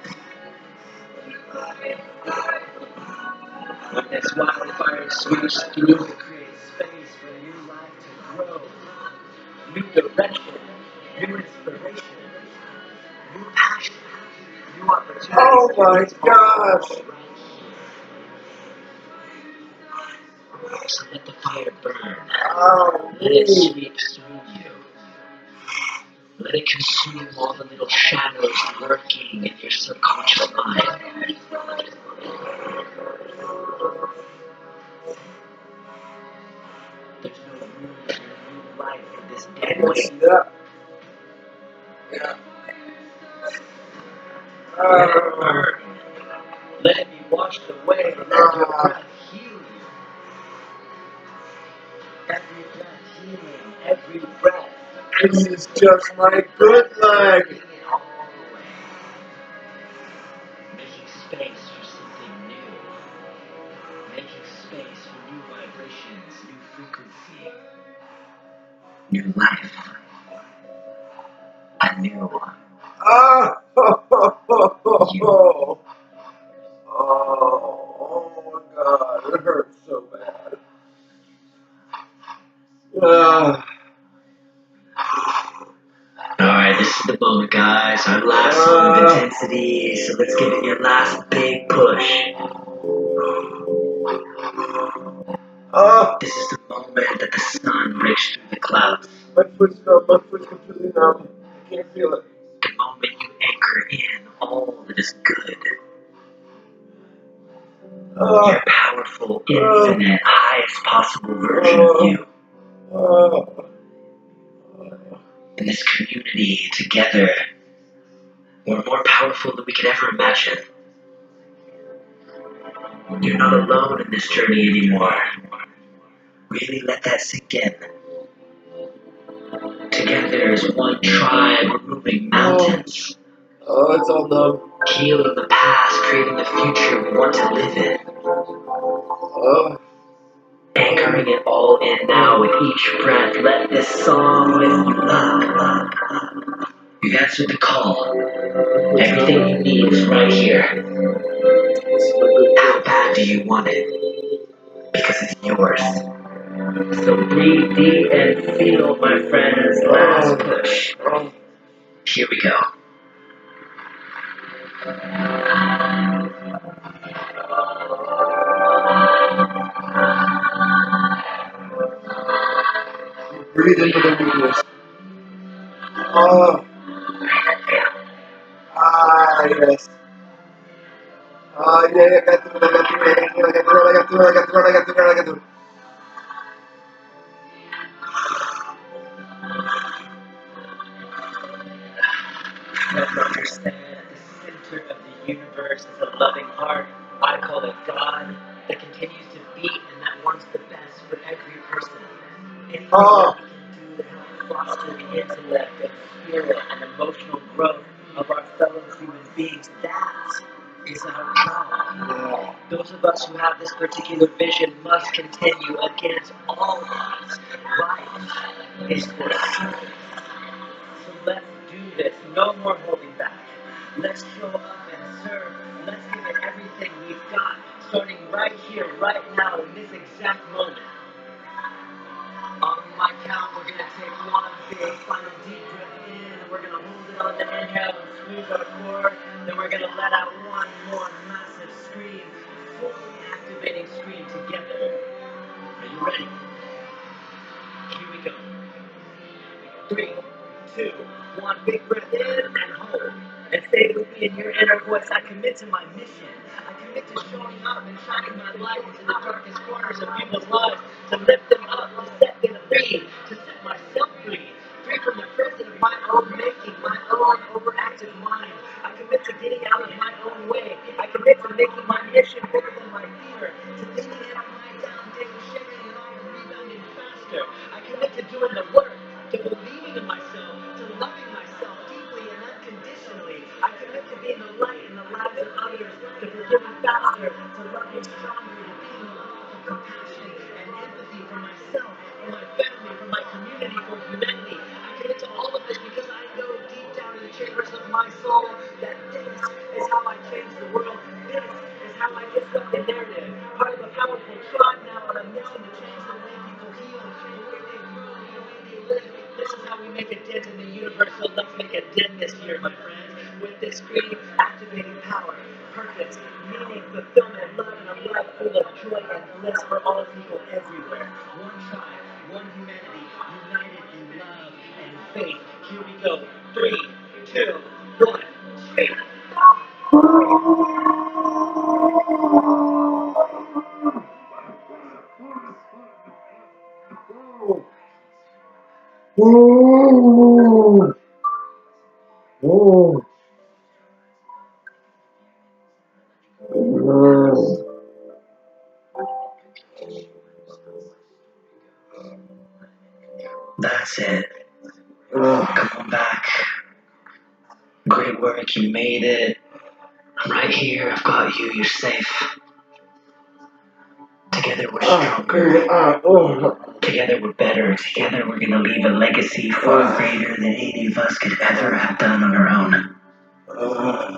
When this wildfire sweeps through to create space for new life to grow, new direction, new inspiration, new passion, new opportunities. Oh my gosh. So let the fire burn. Ow. Let it sweep through you. Let it consume all the little shadows lurking in your subconscious mind. There's no room for a new life in this dead weight. Yeah. Let it burn. Let it be washed away. Let your breath heal you. Every breath healing. Every breath. This is just my good leg. Taking it all away. Making space for something new. Making space for new vibrations, new frequency, new life, a new you. Oh my Alright, this is the moment, guys. Our last song of intensity. So let's give it your last big push. This is the moment that the sun breaks through the clouds. My foot's numb. My foot's completely numb. I can't feel it. The moment you anchor in all that is good. Your powerful, infinite, highest possible version of you. In this community, together, we're more powerful than we could ever imagine. You're not alone in this journey anymore. Really let that sink in. Together as one tribe, we're moving mountains. It's all numb. Healing the past, creating the future we want to live in. Anchoring it all in now with each breath. Let this song lift you up. You've answered the call. Everything you need is right here. How bad do you want it? Because it's yours. So breathe deep and feel, my friends. Last push. Here we go. Breathe into the weakness. Yes. Yeah, I got through it. I got through it. I got through it. I got through it. I got through it. I got through it. Let's understand at the center of the universe is a loving heart. I call it God, that continues to beat and that wants the best for every person. Anything that we can do to help foster the intellect and spirit and emotional growth of our fellow human beings, that is our job. Those of us who have this particular vision must continue against all odds. Life is for service. So let's do this. No more holding back. Let's show up and serve. Let's give it everything we've got, starting right here, right now, in this exact moment. On my count, we're going to take one big, final deep breath in. We're going to hold it on the inhale and squeeze our core. Then we're going to let out one more massive scream, fully activating scream together. Are you ready? Here we go. 3, 2, 1. Big breath in and hold. And say with me in your inner voice, I commit to my mission. I commit to showing up and shining my light into the darkest corners of people's lives, to lift them up, to set them free, to set myself free. Free from the prison of my own making, my own overactive mind. I commit to getting out of my own way. I commit to making my mission bigger than my fear, to thinking it out my down daily, shaking it off and rebounding faster. I commit to doing the work, to believing in myself, to loving myself deeply and unconditionally. I commit to being the light in the lives of others, to forgiving faster, to loving stronger, to being the love of compassion and empathy for myself, for my family, for my community, for humanity. I commit to all of this because I know deep down in the chambers of my soul that this is how I change the world. This is how I disrupt the narrative. Part of a powerful tribe now on a mission to change the way people heal, the way they grow, the way they live. This is how we make a dent in the universe. So let's make a dent this year, my friends, with this creative, activating power, purpose, meaning, fulfillment, love, and a life full of joy and bliss for all people everywhere. One tribe, one humanity, united in love and faith. Here we go. 3, 2, 1. Faith. That's it. Come on back. Great work. You made it. I'm right here. I've got you. You're safe. Together we're stronger. Together we're better. Together we're gonna leave a legacy far greater than any of us could ever have done on our own.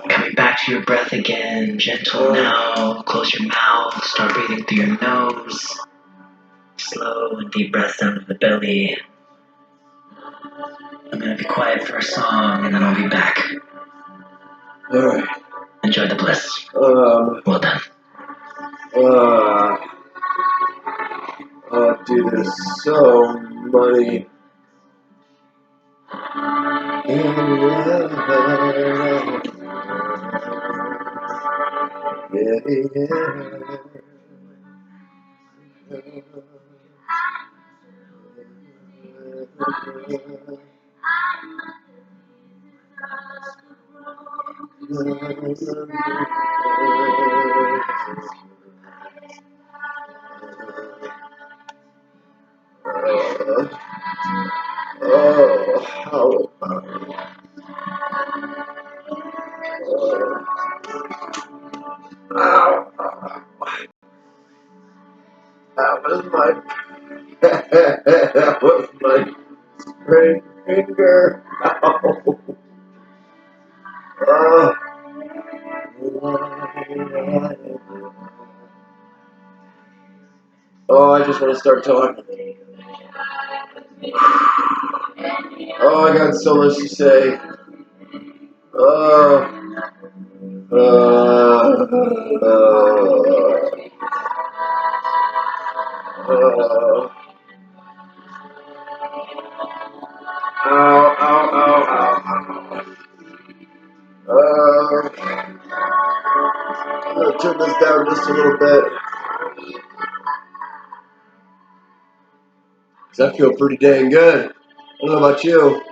Coming back to your breath again, gentle now. Close your mouth. Start breathing through your nose. Slow and deep breaths down to the belly. I'm gonna be quiet for a song and then I'll be back. Alright. Enjoy the bliss. Well done. Dude, there's so many. That was my sprained finger. Ow. Oh, I just want to start talking. Oh, I got so much to say. Oh. Ow, ow, ow, ow, ow. I'm gonna turn this down just a little bit. Cause I feel pretty dang good. I don't know about you.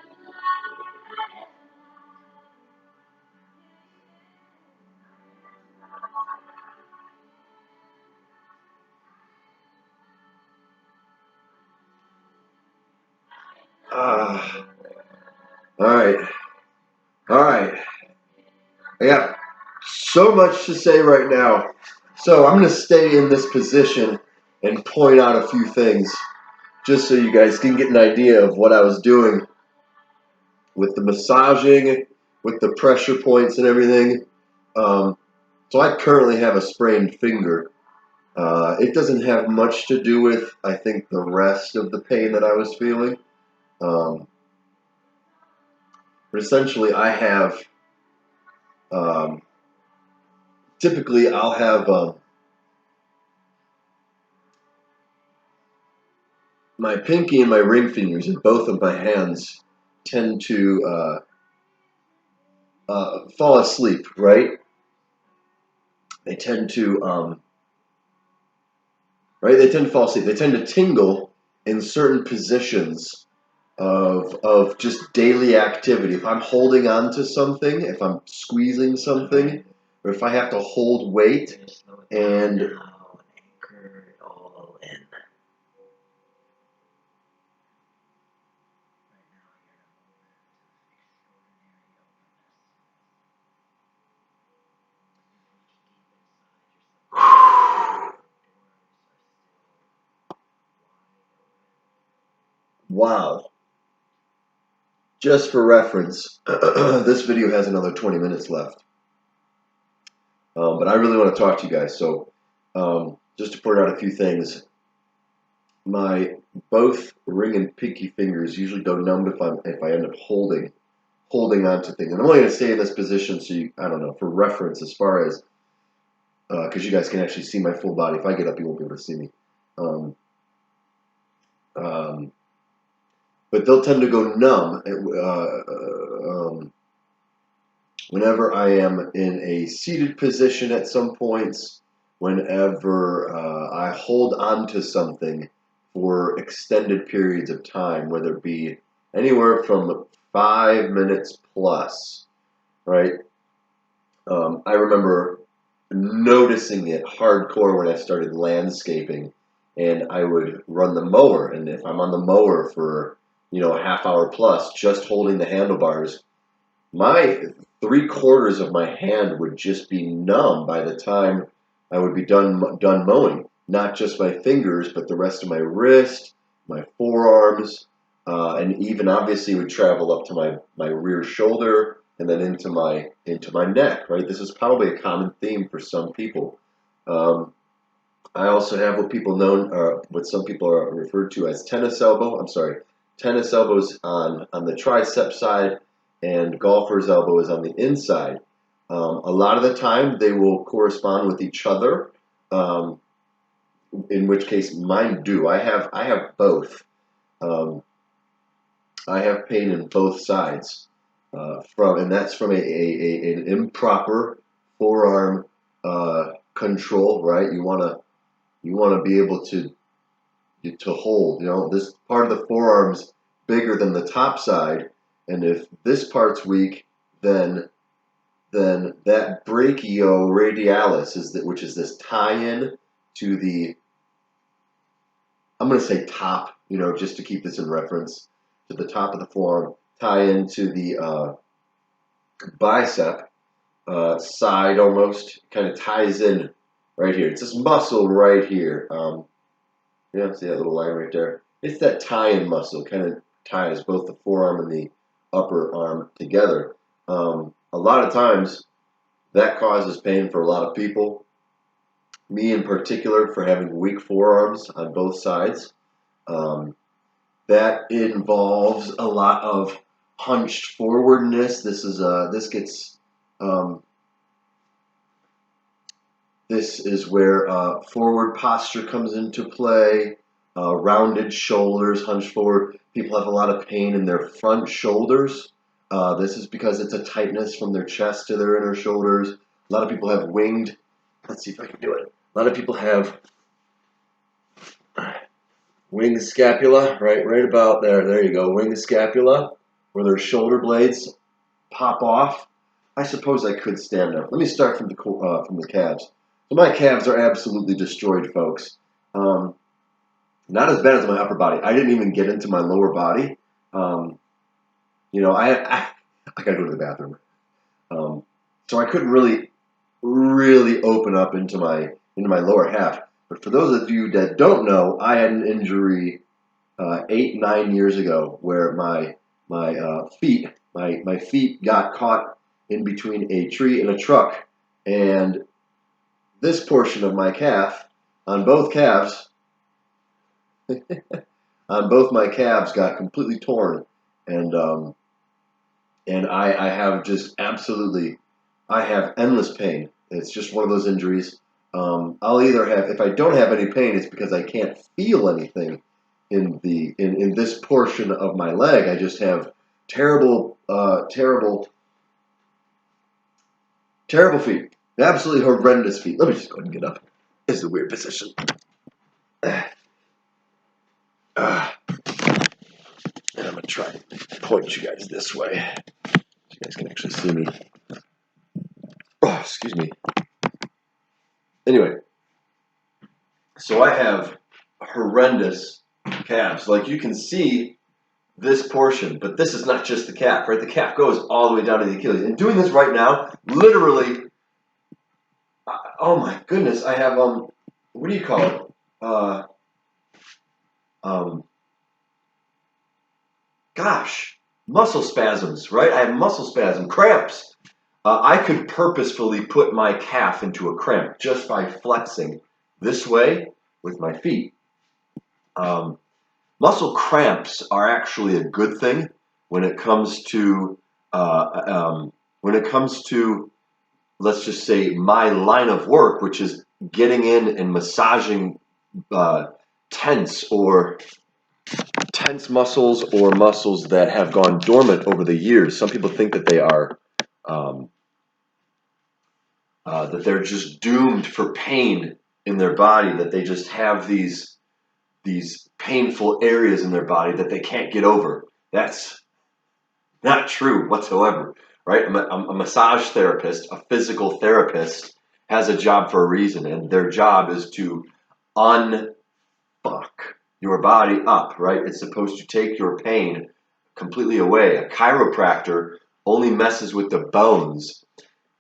Alright. Alright. I got so much to say right now. So I'm going to stay in this position and point out a few things just so you guys can get an idea of what I was doing with the massaging, with the pressure points and everything. So I currently have a sprained finger. It doesn't have much to do with, I think, the rest of the pain that I was feeling. But essentially I have, typically I'll have my pinky and my ring fingers in both of my hands tend to fall asleep, right? They tend to, right? They tend to fall asleep. They tend to tingle in certain positions of just daily activity. If I'm holding on to something, if I'm squeezing something, or if I have to hold weight and Anchor it all in. wow. Just for reference, this video has another 20 minutes left. But I really want to talk to you guys. So just to point out a few things, my both ring and pinky fingers usually go numb if I end up holding on to things. And I'm only going to stay in this position so you, I don't know, for reference as far as, because you guys can actually see my full body. If I get up, you won't be able to see me. But they'll tend to go numb whenever I am in a seated position at some points, whenever I hold on to something for extended periods of time, whether it be anywhere from 5 minutes plus, right? I remember noticing it hardcore when I started landscaping, and I would run the mower, and if I'm on the mower for, a half hour plus, just holding the handlebars, my 3/4 of my hand would just be numb by the time I would be done mowing. Not just my fingers, but the rest of my wrist, my forearms, and even obviously would travel up to my rear shoulder and then into my neck. Right, this is probably a common theme for some people. I also have what some people are referred to as tennis elbow. I'm sorry, tennis elbows on the tricep side, and golfer's elbow is on the inside. A lot of the time, they will correspond with each other. Um, in which case, mine do. I have both. Um, I have pain in both sides, and that's from an improper forearm control. Right? You wanna be able to hold. This part of the forearm's bigger than the top side, and if this part's weak, then that brachioradialis which is this tie-in to the, I'm going to say top, just to keep this in reference to the top of the forearm, tie into the bicep side almost, kind of ties in right here. It's this muscle right here. See that little line right there? It's that tie-in muscle, kind of ties both the forearm and the upper arm together. A lot of times, that causes pain for a lot of people. Me in particular, for having weak forearms on both sides. That involves a lot of hunched forwardness. This is where forward posture comes into play. Rounded shoulders, hunched forward. People have a lot of pain in their front shoulders. This is because it's a tightness from their chest to their inner shoulders. A lot of people have winged. Let's see if I can do it. A lot of people have winged scapula, right about there. There you go, winged scapula, where their shoulder blades pop off. I suppose I could stand up. Let me start from the calves. So my calves are absolutely destroyed, folks. Not as bad as my upper body. I didn't even get into my lower body. I gotta go to the bathroom. So I couldn't really open up into my lower half. But for those of you that don't know, I had an injury 8-9 years ago where my feet got caught in between a tree and a truck, and this portion of my calf, on both calves, on both my calves, got completely torn, and I have just absolutely, I have endless pain. It's just one of those injuries. I'll either have, if I don't have any pain, it's because I can't feel anything in this portion of my leg. I just have terrible feet. Absolutely horrendous feet. Let me just go ahead and get up. This is a weird position. And I'm going to try to point you guys this way, so you guys can actually see me. Oh, excuse me. Anyway, so I have horrendous calves. Like, you can see this portion, but this is not just the calf, right? The calf goes all the way down to the Achilles. And doing this right now, literally, oh my goodness, I have, what do you call it? Muscle spasms, right? I have muscle spasm, cramps. I could purposefully put my calf into a cramp just by flexing this way with my feet. Muscle cramps are actually a good thing when it comes to let's just say my line of work, which is getting in and massaging tense muscles or muscles that have gone dormant over the years. Some people think that they are that they're just doomed for pain in their body, that they just have these painful areas in their body that they can't get over. That's not true whatsoever, right? A massage therapist, a physical therapist, has a job for a reason, and their job is to unfuck your body up, right? It's supposed to take your pain completely away. A chiropractor only messes with the bones,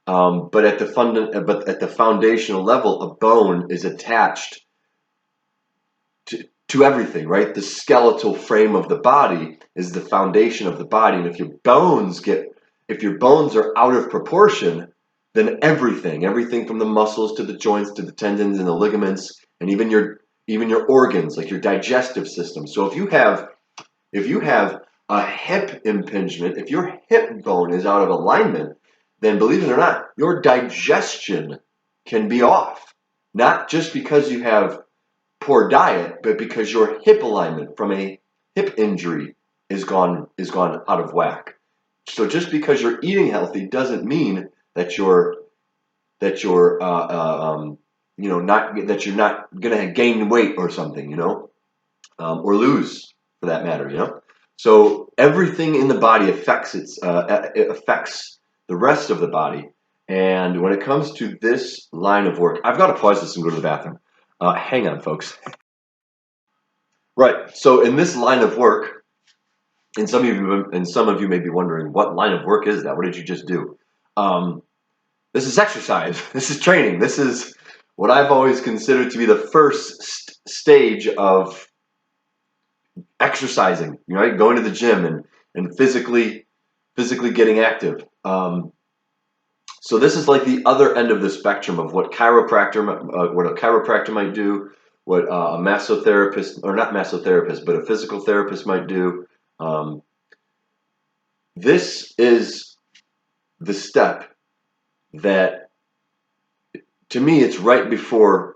but at the foundational level, a bone is attached to everything, right? The skeletal frame of the body is the foundation of the body, and if your bones are out of proportion, then everything from the muscles to the joints to the tendons and the ligaments and even your organs, like your digestive system. So if you have a hip impingement, if your hip bone is out of alignment, then believe it or not, your digestion can be off. Not just because you have poor diet, but because your hip alignment from a hip injury is gone out of whack. So just because you're eating healthy doesn't mean that you're not gonna gain weight or something, or lose for that matter. So everything in the body it affects the rest of the body. And when it comes to this line of work, I've got to pause this and go to the bathroom. Hang on, folks. Right. So in this line of work, and some of you may be wondering, what line of work is that? What did you just do? This is exercise. This is training. This is what I've always considered to be the first stage of exercising, right? Going to the gym and physically getting active. So this is like the other end of the spectrum of what a chiropractor might do, what a massotherapist, or not massotherapist, but a physical therapist might do. This is the step that, to me, it's right before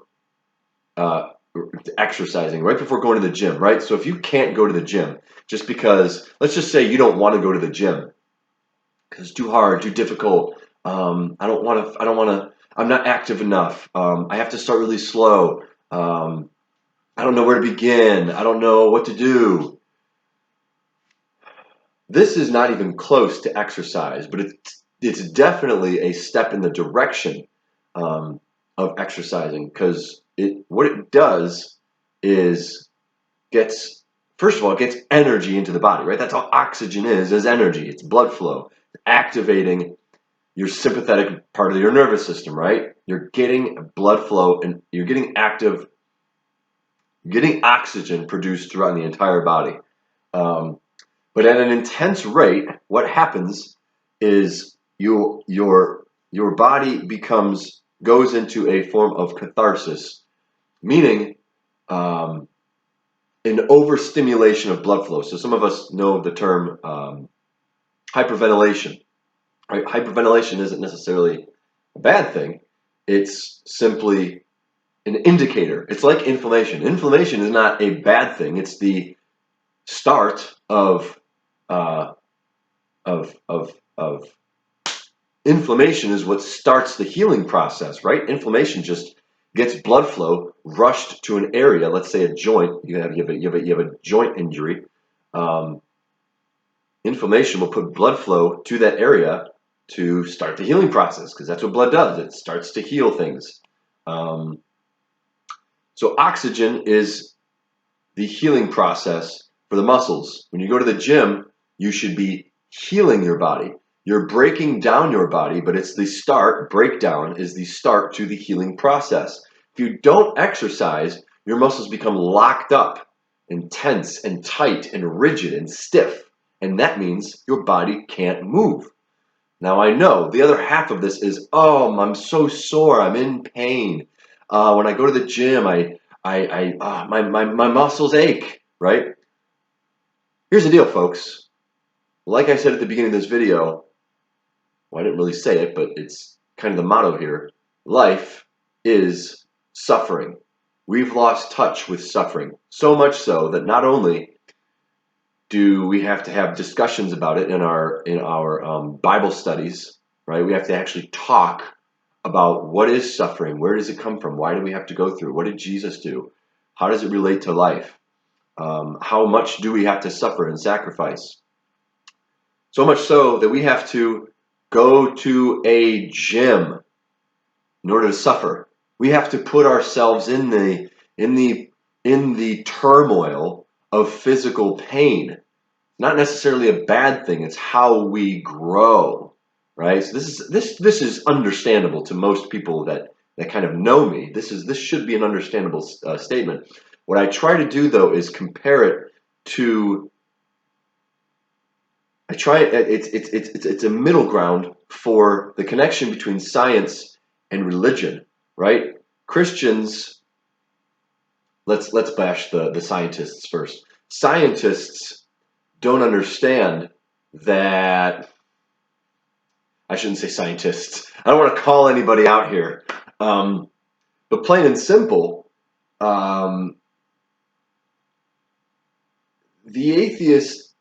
exercising, right before going to the gym, right? So if you can't go to the gym, just because, let's just say you don't want to go to the gym because it's too hard, too difficult. I don't want to. I'm not active enough. I have to start really slow. I don't know where to begin. I don't know what to do. This is not even close to exercise, but it's definitely a step in the direction of exercising, because what it does is first of all, it gets energy into the body, right? That's all oxygen is energy. It's blood flow, activating your sympathetic part of your nervous system, right? You're getting blood flow and you're getting oxygen produced throughout the entire body. But at an intense rate, what happens is your body goes into a form of catharsis, meaning an overstimulation of blood flow. So some of us know the term hyperventilation. Right? Hyperventilation isn't necessarily a bad thing. It's simply an indicator. It's like inflammation. Inflammation is not a bad thing. It's the start of inflammation is what starts the healing process, right? Inflammation just gets blood flow rushed to an area. Let's say a joint. You have a joint injury. Inflammation will put blood flow to that area to start the healing process, because that's what blood does. It starts to heal things. So oxygen is the healing process for the muscles. When you go to the gym, you should be healing your body. You're breaking down your body, but it's the start. Breakdown is the start to the healing process. If you don't exercise, your muscles become locked up and tense and tight and rigid and stiff. And that means your body can't move. Now, I know the other half of this is, oh, I'm so sore, I'm in pain. When I go to the gym, my muscles ache, right? Here's the deal, folks. Like I said at the beginning of this video, well, I didn't really say it, but it's kind of the motto here. Life is suffering. We've lost touch with suffering, so much so that not only do we have to have discussions about it in our Bible studies, right? We have to actually talk about what is suffering, where does it come from, why do we have to go through, what did Jesus do, how does it relate to life, how much do we have to suffer and sacrifice? So much so that we have to go to a gym in order to suffer. We have to put ourselves in the turmoil of physical pain. Not necessarily a bad thing. It's how we grow, right? So this is understandable to most people that kind of know me. This should be an understandable statement. What I try to do, though, is compare it to. It's a middle ground for the connection between science and religion, right? Christians let's bash the scientists first. Scientists don't understand that. I shouldn't say scientists. I don't want to call anybody out here. But plain and simple, the atheist,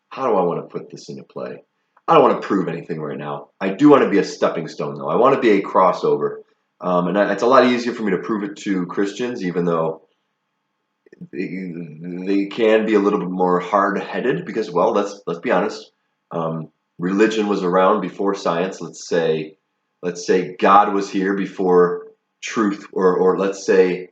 how do I want to put this into play? I don't want to prove anything right now. I do want to be a stepping stone, though. I want to be a crossover. It's a lot easier for me to prove it to Christians, even though they can be a little bit more hard-headed because, well, let's be honest. Religion was around before science. Let's say God was here before truth, or let's say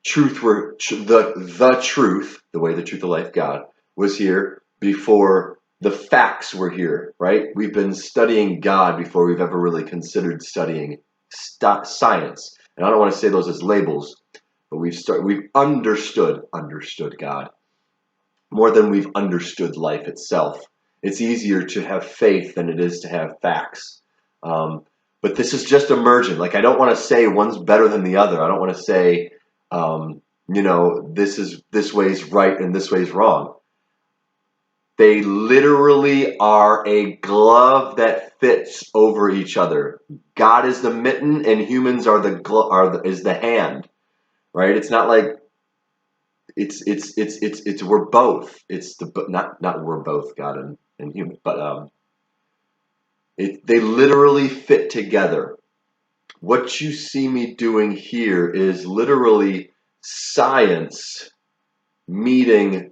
truth were the truth, the way, the truth, of life, God was here before the facts were here. Right? We've been studying God before we've ever really considered studying science. And I don't want to say those as labels. But we've understood God more than we've understood life itself. It's easier to have faith than it is to have facts. But this is just emergent. Like, I don't want to say one's better than the other. I don't want to say, this way's right and this way's wrong. They literally are a glove that fits over each other. God is the mitten, and humans are is the hand. Right? It's not like it's we're both. It's not we're both God and human, but they literally fit together. What you see me doing here is literally science meeting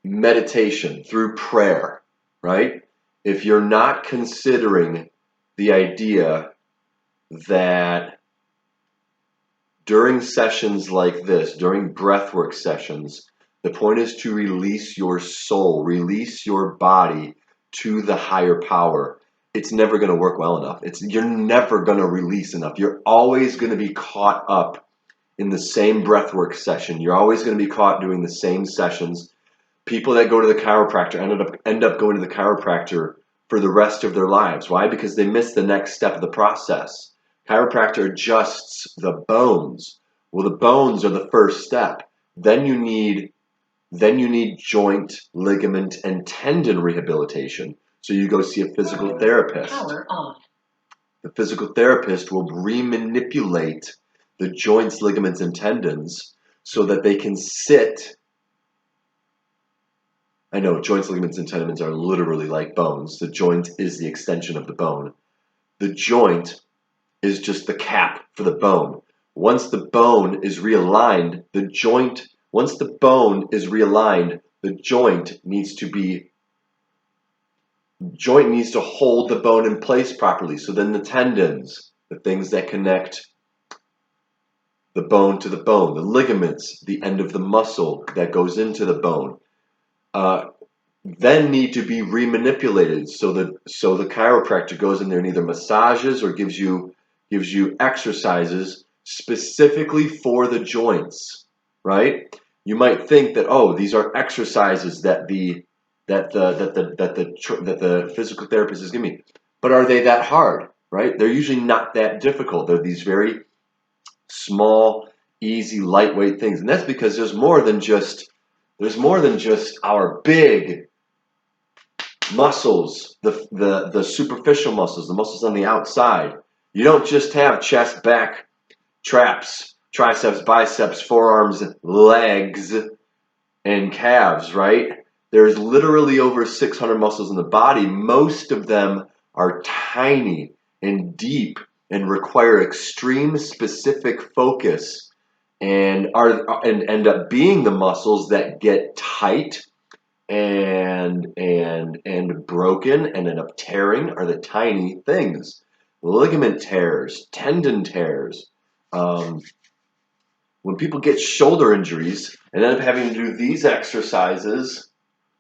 meditation through prayer, right? If you're not considering the idea that during sessions like this, during breathwork sessions, the point is to release your soul, release your body to the higher power. It's never going to work well enough. You're never going to release enough. You're always going to be caught up in the same breathwork session. You're always going to be caught doing the same sessions. People that go to the chiropractor end up going to the chiropractor for the rest of their lives. Why? Because they miss the next step of the process. Chiropractor adjusts the bones. Well, the bones are the first step. Then you need joint, ligament, and tendon rehabilitation. So you go see a physical therapist. Power on. The physical therapist will remanipulate the joints, ligaments, and tendons so that they can sit. I know joints, ligaments, and tendons are literally like bones. The joint is the extension of the bone. The joint is just the cap for the bone. Once the bone is realigned, the joint needs to hold the bone in place properly. So then the tendons, the things that connect the bone to the bone, the ligaments, the end of the muscle that goes into the bone, then need to be remanipulated. So the chiropractor goes in there and either massages or gives you exercises specifically for the joints, right? You might think that, oh, these are exercises that the physical therapist is giving me, but are they that hard? Right? They're usually not that difficult. They're these very small, easy, lightweight things, and that's because there's more than just our big muscles, the superficial muscles, the muscles on the outside. You don't just have chest, back, traps, triceps, biceps, forearms, legs, and calves, right? There's literally over 600 muscles in the body. Most of them are tiny and deep and require extreme specific focus and end up being the muscles that get tight and broken and end up tearing are the tiny things. Ligament tears, tendon tears. When people get shoulder injuries and end up having to do these exercises,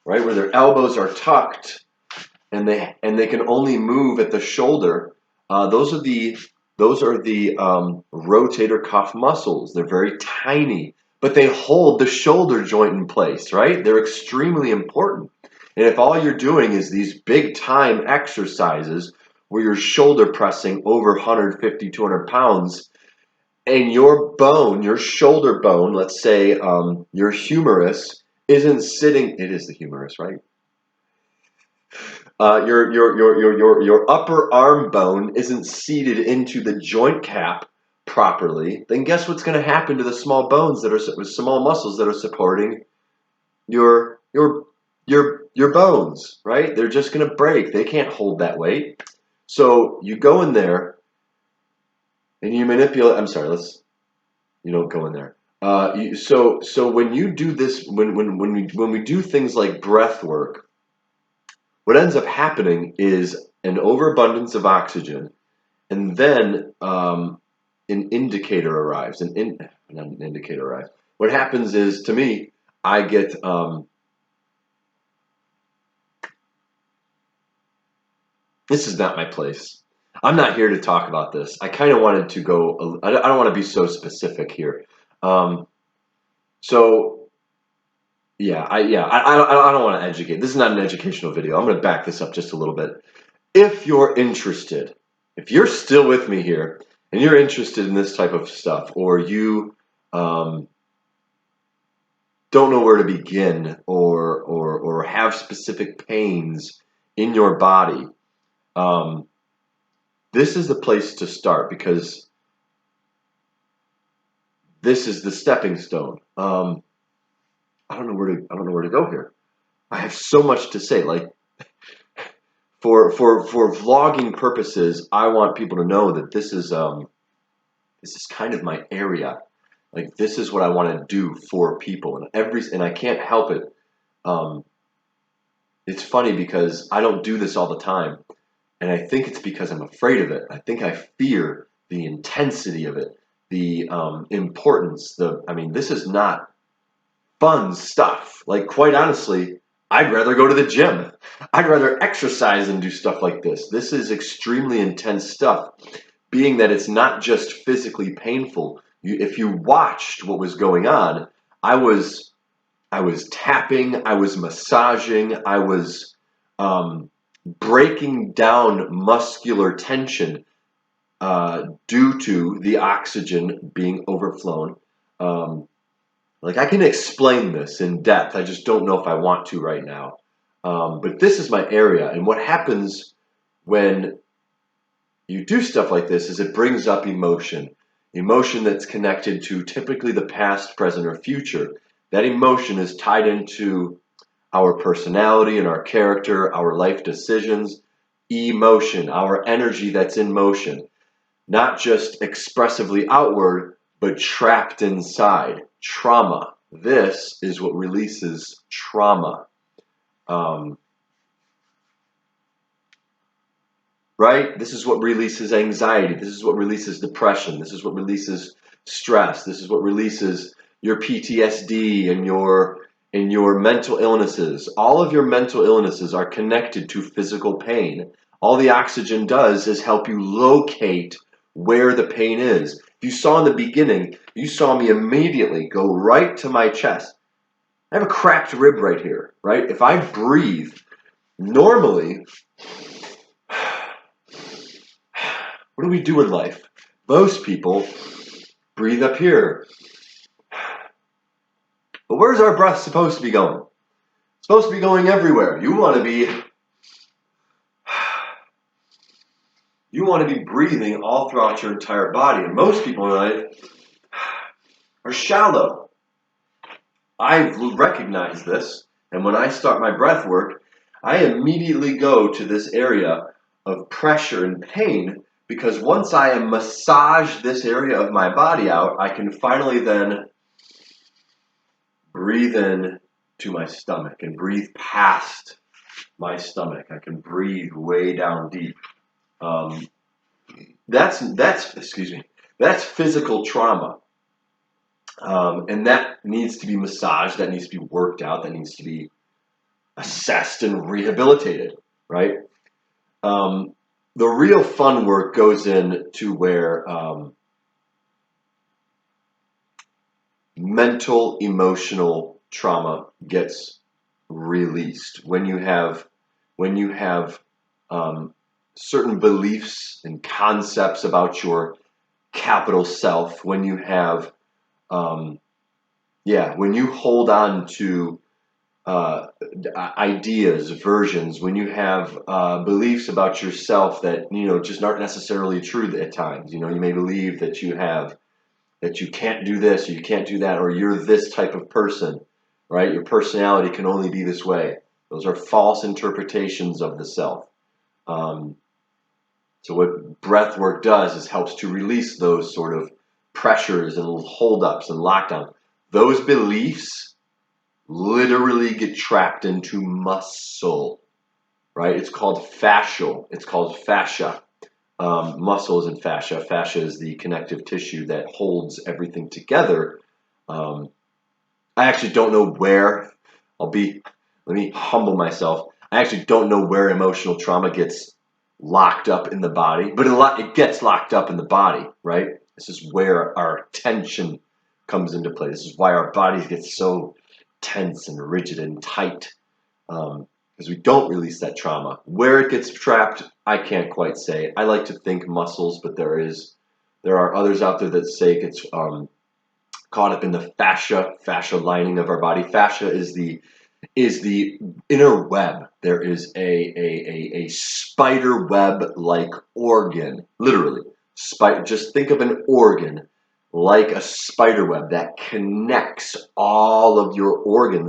right, where their elbows are tucked and they can only move at the shoulder, those are the rotator cuff muscles. They're very tiny, but they hold the shoulder joint in place, right? They're extremely important. And if all you're doing is these big time exercises where you're shoulder pressing over 150, 200 pounds, and your bone, your shoulder bone, let's say your humerus, isn't sitting, it is the humerus, right? Your upper arm bone isn't seated into the joint cap properly, then guess what's going to happen to the small bones that are small muscles that are supporting your bones, right? They're just going to break. They can't hold that weight. So you go in there and you manipulate. I'm sorry, you don't go in there. So when you do this, when we do things like breath work, what ends up happening is an overabundance of oxygen, and then an indicator arrives. Not an indicator arrives. What happens is, to me, I get this is not my place. I'm not here to talk about this. I kind of wanted to go. I don't want to be so specific here. So yeah, I don't want to educate. This is not an educational video. I'm going to back this up just a little bit. If you're interested, if you're still with me here and you're interested in this type of stuff, or you don't know where to begin, or have specific pains in your body, this is the place to start, because this is the stepping stone. I don't know where to go here. I have so much to say. Like, for vlogging purposes, I want people to know that this is kind of my area. Like, this is what I want to do for people, and I can't help it. It's funny because I don't do this all the time, and I think it's because I'm afraid of it. I think I fear the intensity of it, the importance. This is not fun stuff. Like, quite honestly, I'd rather go to the gym. I'd rather exercise and do stuff like this. This is extremely intense stuff, being that it's not just physically painful. If you watched what was going on, I was tapping, I was massaging, I was breaking down muscular tension due to the oxygen being overflown. Like, I can explain this in depth. I just don't know if I want to right now. But this is my area. And what happens when you do stuff like this is it brings up emotion. Emotion that's connected to typically the past, present, or future. That emotion is tied into our personality and our character, our life decisions, emotion, our energy that's in motion. Not just expressively outward, but trapped inside. Trauma. This is what releases trauma. Right? This is what releases anxiety. This is what releases depression. This is what releases stress. This is what releases your PTSD and your mental illnesses. All of your mental illnesses are connected to physical pain. All the oxygen does is help you locate where the pain is. If you saw in the beginning, you saw me immediately go right to my chest. I have a cracked rib right here, right? If I breathe normally, what do we do in life? Most people breathe up here. But where's our breath supposed to be going? It's supposed to be going everywhere. You want to be breathing all throughout your entire body. And most people in life are shallow. I've recognized this, and when I start my breath work, I immediately go to this area of pressure and pain, because once I massage this area of my body out, I can finally then breathe in to my stomach and breathe past my stomach. I can breathe way down deep. That's physical trauma. And that needs to be massaged, that needs to be worked out, that needs to be assessed and rehabilitated, right? The real fun work goes into where mental, emotional trauma gets released, when you have certain beliefs and concepts about your capital self, when you have when you hold on to ideas, versions, when you have beliefs about yourself that just aren't necessarily true at times. You may believe that you can't do this or you can't do that, or you're this type of person, right? Your personality can only be this way. Those are false interpretations of the self. So what breath work does is helps to release those sort of pressures and holdups and lockdown. Those beliefs literally get trapped into muscle, right? It's called fascial. It's called fascia. Muscle isn't fascia. Fascia is the connective tissue that holds everything together. I actually don't know where. Let me humble myself. I actually don't know where emotional trauma gets locked up in the body, but it gets locked up in the body, right? This is where our tension comes into play. This is why our bodies get so tense and rigid and tight, because we don't release that trauma. Where it gets trapped, I can't quite say. I like to think muscles, but there are others out there that say it gets caught up in the fascia lining of our body. Fascia is the inner web. There is a spider web like organ, literally. Just think of an organ like a spider web that connects all of your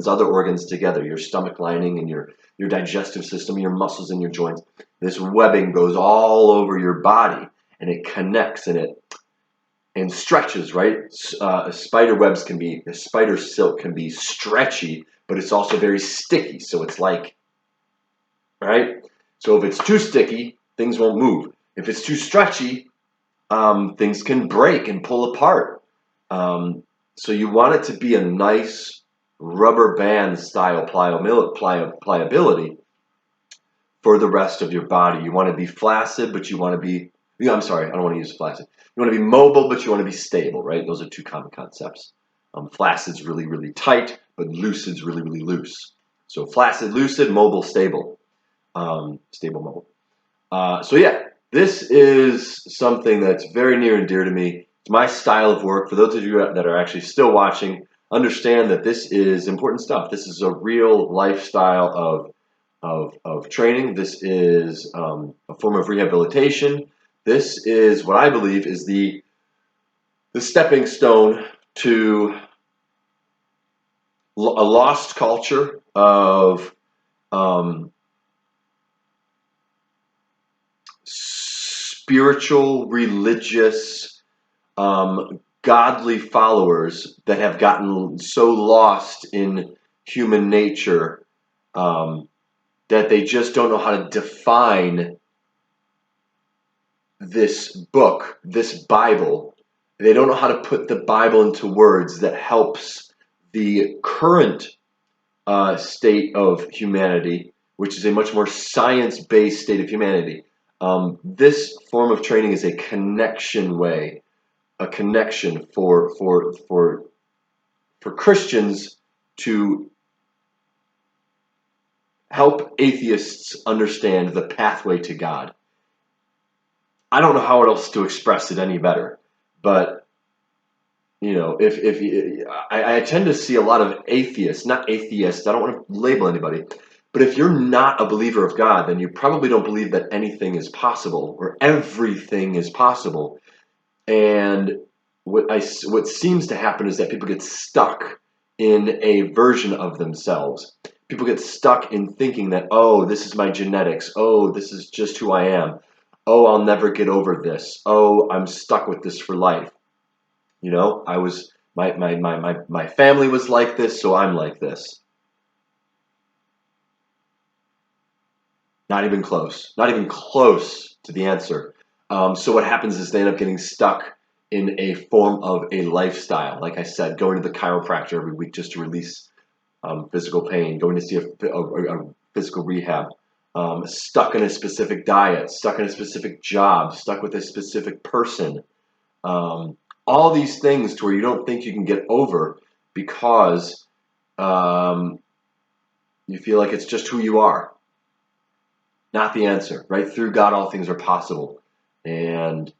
other organs together, your stomach lining and your digestive system, your muscles and your joints. This webbing goes all over your body and it connects and stretches, right? Spider silk can be stretchy, but it's also very sticky. So it's like, right? So if it's too sticky, things won't move. If it's too stretchy, things can break and pull apart. So you want it to be a nice rubber band style pliability for the rest of your body. You want to be flaccid, but you want to be, I'm sorry, I don't want to use flaccid. You want to be mobile, but you want to be stable, right? Those are two common concepts. Flaccid's really, really tight, but lucid's really, really loose. So flaccid, lucid, mobile, stable. Stable, mobile. So yeah, this is something that's very near and dear to me. It's my style of work. For those of you that are actually still watching, understand that this is important stuff. This is a real lifestyle of training. This is a form of rehabilitation. This is what I believe is the stepping stone to a lost culture of spiritual, religious, godly followers that have gotten so lost in human nature that they just don't know how to define this book, this Bible. They don't know how to put the Bible into words that helps the current state of humanity, which is a much more science-based state of humanity. This form of training is a connection way, a connection for Christians to help atheists understand the pathway to God. I don't know how else to express it any better, but if I tend to see a lot of atheists, not atheists, I don't want to label anybody, but if you're not a believer of God, then you probably don't believe that anything is possible or everything is possible. And what seems to happen is that people get stuck in a version of themselves. People get stuck in thinking that, oh, this is my genetics. Oh, this is just who I am. Oh, I'll never get over this. Oh, I'm stuck with this for life. I was my family was like this, so I'm like this. Not even close. Not even close to the answer. So what happens is they end up getting stuck in a form of a lifestyle. Like I said, going to the chiropractor every week just to release physical pain, going to see a physical rehab, stuck in a specific diet, stuck in a specific job, stuck with a specific person. All these things to where you don't think you can get over because You feel like it's just who you are. Not the answer. Right? Through God, all things are possible. And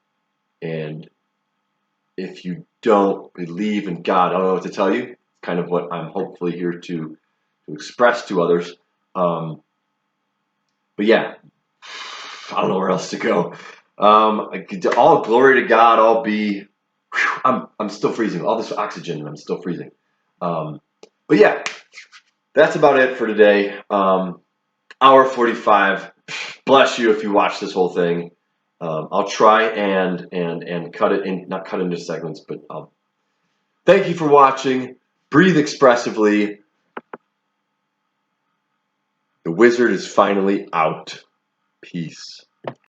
if you don't believe in God, I don't know what to tell you. It's kind of what I'm hopefully here to express to others. But yeah, I don't know where else to go. All glory to God. All be. I'm still freezing. All this oxygen, I'm still freezing. But yeah, that's about it for today. Hour 45. Bless you if you watch this whole thing. I'll try and cut it in, not cut into segments, but thank you for watching. Breathe expressively. The wizard is finally out. Peace.